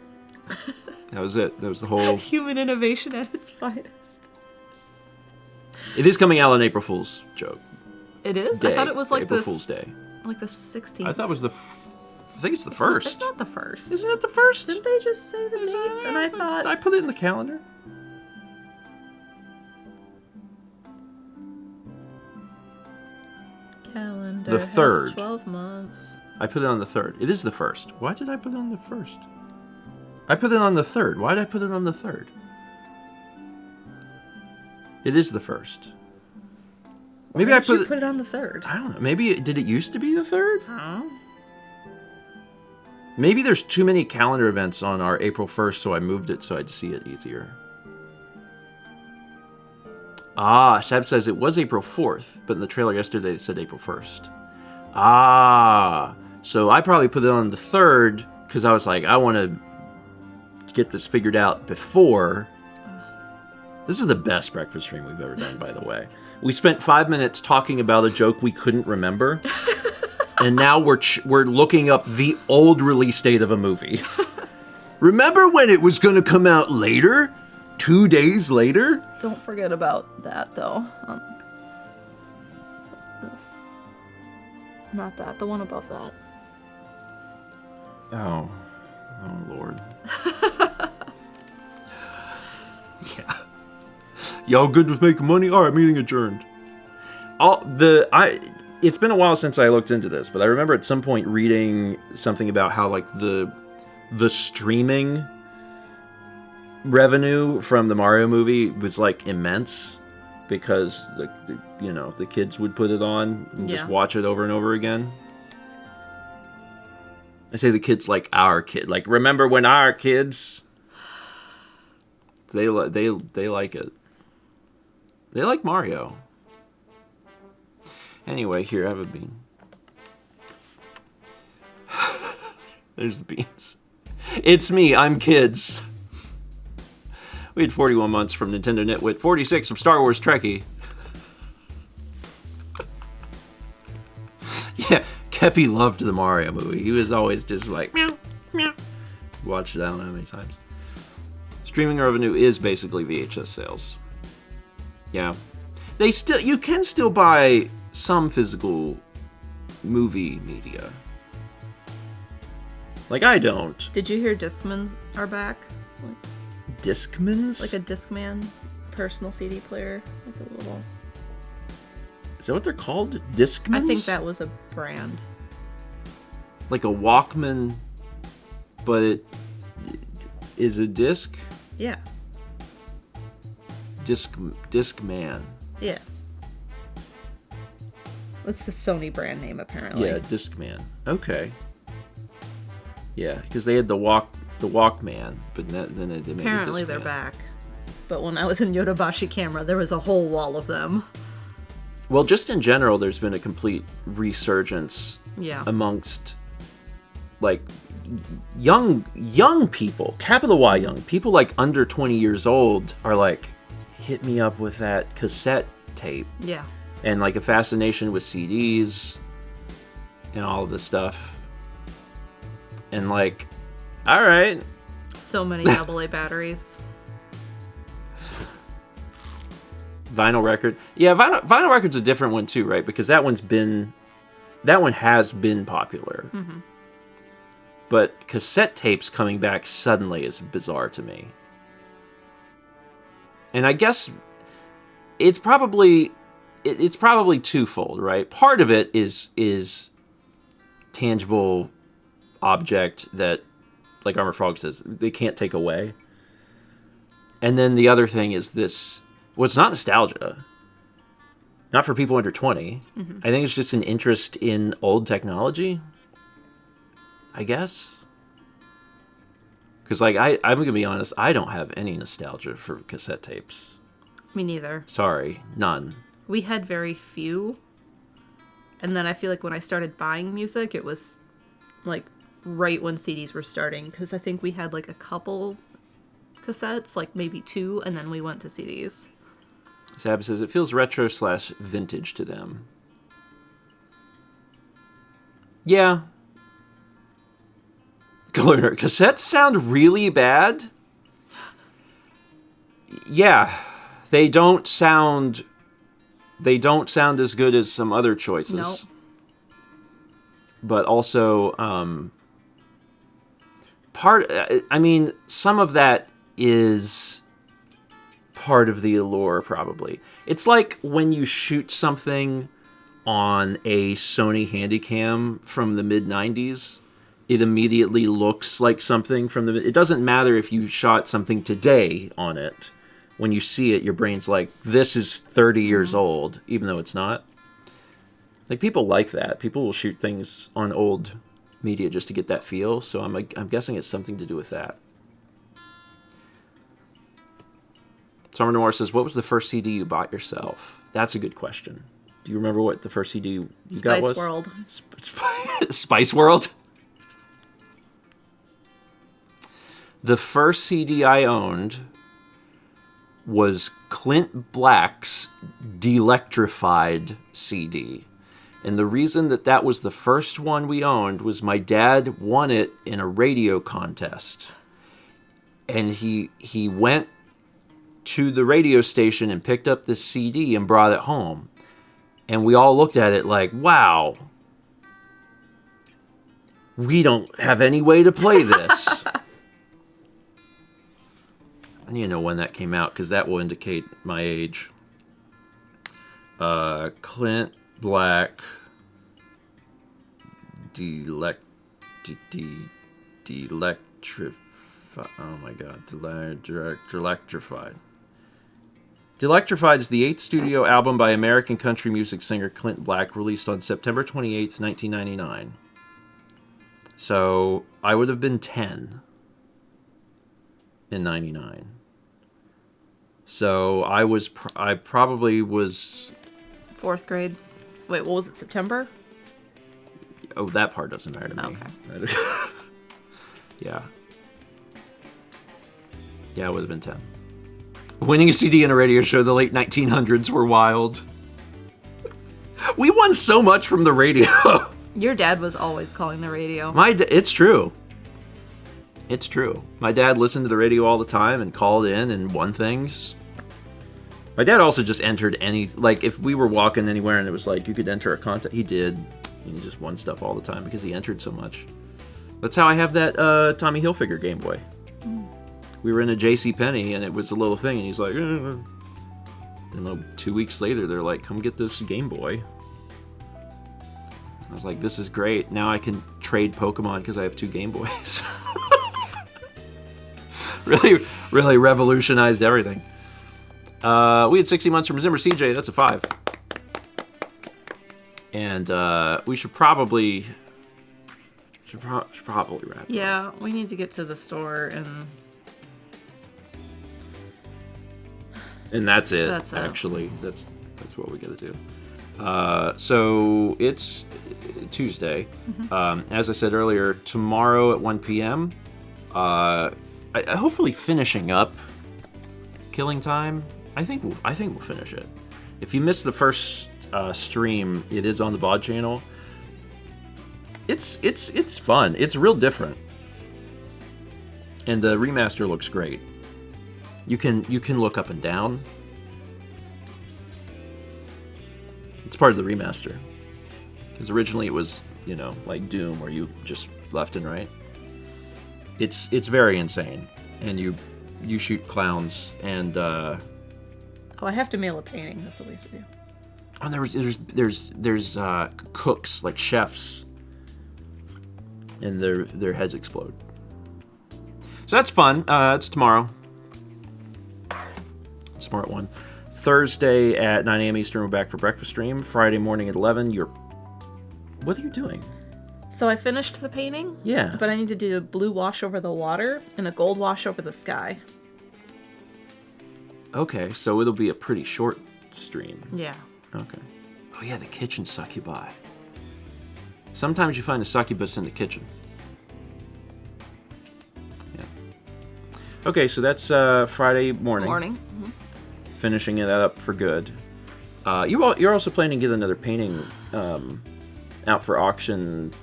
[SPEAKER 1] That was it. That was the whole...
[SPEAKER 2] Human innovation at its finest.
[SPEAKER 1] It is coming out on April Fool's joke.
[SPEAKER 2] It is?
[SPEAKER 1] Day,
[SPEAKER 2] I thought it was like
[SPEAKER 1] April
[SPEAKER 2] the
[SPEAKER 1] Fool's Day.
[SPEAKER 2] Like the 16th.
[SPEAKER 1] I thought it was I think it's the first.
[SPEAKER 2] It's not the first.
[SPEAKER 1] Isn't it the first?
[SPEAKER 2] Didn't they just say the dates? And I thought...
[SPEAKER 1] I put it in the calendar.
[SPEAKER 2] Calendar
[SPEAKER 1] The third.
[SPEAKER 2] has 12 months.
[SPEAKER 1] I put it on the 3rd. It is the 1st. Why did I put it on the 1st? I put it on the 3rd. Why did I put it on the 3rd? It is the 1st. Maybe I put
[SPEAKER 2] it on the 3rd.
[SPEAKER 1] I don't know. Maybe did it used to be the 3rd?
[SPEAKER 2] Huh?
[SPEAKER 1] Maybe there's too many calendar events on our April 1st, so I moved it so I'd see it easier. Ah, Sab says it was April 4th, but in the trailer yesterday it said April 1st. Ah, so I probably put it on the 3rd because I was like, I want to get this figured out before. This is the best breakfast stream we've ever done, by the way. We spent 5 minutes talking about a joke we couldn't remember, and now we're looking up the old release date of a movie. Remember when it was going to come out later? 2 days later?
[SPEAKER 2] Don't forget about that, though. This. Not that. The one above that.
[SPEAKER 1] Oh, Lord. Yeah. Y'all good with making money? All right, meeting adjourned. It's been a while since I looked into this, but I remember at some point reading something about how like the streaming revenue from the Mario movie was like immense because the kids would put it on and just watch it over and over again. I say the kids like our kid, like remember when our kids. They like it. They like Mario. Anyway, here, have a bean. There's the beans. It's me, I'm kids. We had 41 months from Nintendo Nitwit, 46 from Star Wars Trekkie. Yeah, Kepi loved the Mario movie. He was always just like, meow, meow. Watched it I don't know how many times. Streaming revenue is basically VHS sales. Yeah. You can still buy some physical movie media. Like I don't.
[SPEAKER 2] Did you hear Discmans are back?
[SPEAKER 1] Discmans?
[SPEAKER 2] Like a Discman personal CD player. Like a little...
[SPEAKER 1] Is that what they're called? Discmans?
[SPEAKER 2] I think that was a brand.
[SPEAKER 1] Like a Walkman, but it is a disc?
[SPEAKER 2] Yeah.
[SPEAKER 1] Discman.
[SPEAKER 2] Yeah. What's the Sony brand name, apparently?
[SPEAKER 1] Yeah, Discman. Okay. Yeah, because they had the Walkman, but then they made
[SPEAKER 2] Apparently
[SPEAKER 1] a Discman.
[SPEAKER 2] they're back. But when I was in Yodobashi Camera, there was a whole wall of them.
[SPEAKER 1] Well, just in general, there's been a complete resurgence amongst, like, young people, capital Y young people, like under 20 years old, are like, hit me up with that cassette tape.
[SPEAKER 2] Yeah.
[SPEAKER 1] And like a fascination with CDs and all of this stuff. And like, all right.
[SPEAKER 2] So many AA batteries.
[SPEAKER 1] Vinyl record. Yeah, vinyl record's a different one too, right? Because that one has been popular. Mm-hmm. But cassette tapes coming back suddenly is bizarre to me. And I guess it's probably twofold, right? Part of it is tangible object that, like Armor Frog says, they can't take away. And then the other thing is this. Well, it's not nostalgia. Not for people under 20. Mm-hmm. I think it's just an interest in old technology. I guess. Because, like, I'm going to be honest, I don't have any nostalgia for cassette tapes.
[SPEAKER 2] Me neither.
[SPEAKER 1] Sorry, none.
[SPEAKER 2] We had very few. And then I feel like when I started buying music, it was, like, right when CDs were starting. Because I think we had, like, a couple cassettes, like maybe 2, and then we went to CDs.
[SPEAKER 1] Sab says, it feels retro/vintage to them. Yeah. Gluner, cassettes sound really bad? Yeah. They don't sound they don't sound as good as some other choices.
[SPEAKER 2] Nope.
[SPEAKER 1] But also, some of that is part of the allure, probably. It's like when you shoot something on a Sony Handycam from the mid-90s, it immediately looks like something from the... It doesn't matter if you shot something today on it. When you see it, your brain's like, this is 30 years old, even though it's not. Like, people like that. People will shoot things on old media just to get that feel, so I'm guessing it's something to do with that. Summer Noir says, what was the first CD you bought yourself? That's a good question. Do you remember what the first CD you got was?
[SPEAKER 2] Spice World.
[SPEAKER 1] Spice World? The first CD I owned was Clint Black's Delectrified CD. And the reason that was the first one we owned was my dad won it in a radio contest. And he went to the radio station and picked up this CD and brought it home. And we all looked at it like, wow, we don't have any way to play this. I need to know when that came out, because that will indicate my age. Clint Black Delectrify. Oh my god, Delectrified. Delectrified is the 8th studio album by American country music singer Clint Black, released on September 28th, 1999. So, I would have been 10 in 99. So, I probably was...
[SPEAKER 2] 4th grade. Wait, what was it, September?
[SPEAKER 1] Oh, that part doesn't matter to me.
[SPEAKER 2] Okay.
[SPEAKER 1] Yeah. Yeah, I would have been 10. Winning a CD in a radio show the late 1900s were wild. We won so much from the radio.
[SPEAKER 2] Your dad was always calling the radio.
[SPEAKER 1] It's true. It's true. My dad listened to the radio all the time and called in and won things. My dad also just entered like if we were walking anywhere and it was like you could enter a contest, he did. And he just won stuff all the time because he entered so much. That's how I have that Tommy Hilfiger Game Boy. We were in a JCPenney and it was a little thing and he's like, and then 2 weeks later they're like, come get this Game Boy. I was like, this is great. Now I can trade Pokemon because I have 2 Game Boys. really revolutionized everything. We had 60 months from Zimmer CJ. That's a 5. And we should probably wrap it up.
[SPEAKER 2] Yeah, we need to get to the store
[SPEAKER 1] and that's it.
[SPEAKER 2] That's it.
[SPEAKER 1] Actually, that's what we got to do. So it's Tuesday. As I said earlier, tomorrow at 1 p.m. Hopefully finishing up Killing Time. I think we'll finish it. If you missed the first stream, it is on the VOD channel. It's fun. It's real different, and the remaster looks great. You can look up and down. It's part of the remaster, because originally it was like Doom where you just left and right. It's very insane, and you shoot clowns and. Oh,
[SPEAKER 2] I have to mail a painting. That's what we have to do.
[SPEAKER 1] And there's cooks, like chefs, and their heads explode. So that's fun. It's tomorrow. It's tomorrow at 1. Thursday at 9 a.m. Eastern, we're back for breakfast stream. Friday morning at 11. What are you doing?
[SPEAKER 2] So I finished the painting.
[SPEAKER 1] Yeah.
[SPEAKER 2] But I need to do a blue wash over the water and a gold wash over the sky.
[SPEAKER 1] Okay, so it'll be a pretty short stream.
[SPEAKER 2] Yeah.
[SPEAKER 1] Okay. Oh yeah, the kitchen succubi. Sometimes you find a succubus in the kitchen. Yeah. Okay, so that's Friday morning. Finishing it up for good. You're also planning to get another painting out for auction.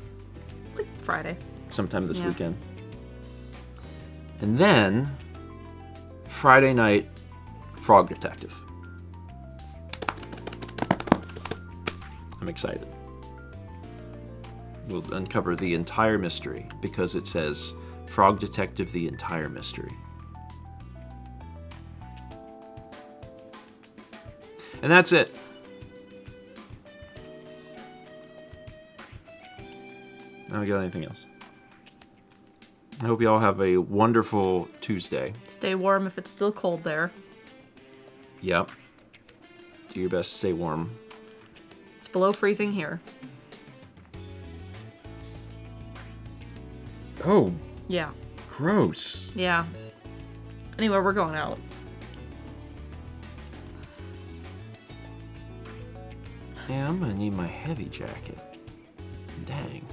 [SPEAKER 2] Like Friday.
[SPEAKER 1] Sometime this weekend. And then Friday night, Frog Detective. I'm excited. We'll uncover the entire mystery because it says Frog Detective: The Entire Mystery. And that's it. I don't got anything else. I hope you all have a wonderful Tuesday.
[SPEAKER 2] Stay warm if it's still cold there.
[SPEAKER 1] Yep. Do your best to stay warm.
[SPEAKER 2] It's below freezing here.
[SPEAKER 1] Oh,
[SPEAKER 2] Yeah.
[SPEAKER 1] gross.
[SPEAKER 2] Yeah. Anyway, we're going out.
[SPEAKER 1] Yeah, I'm gonna need my heavy jacket. Dang.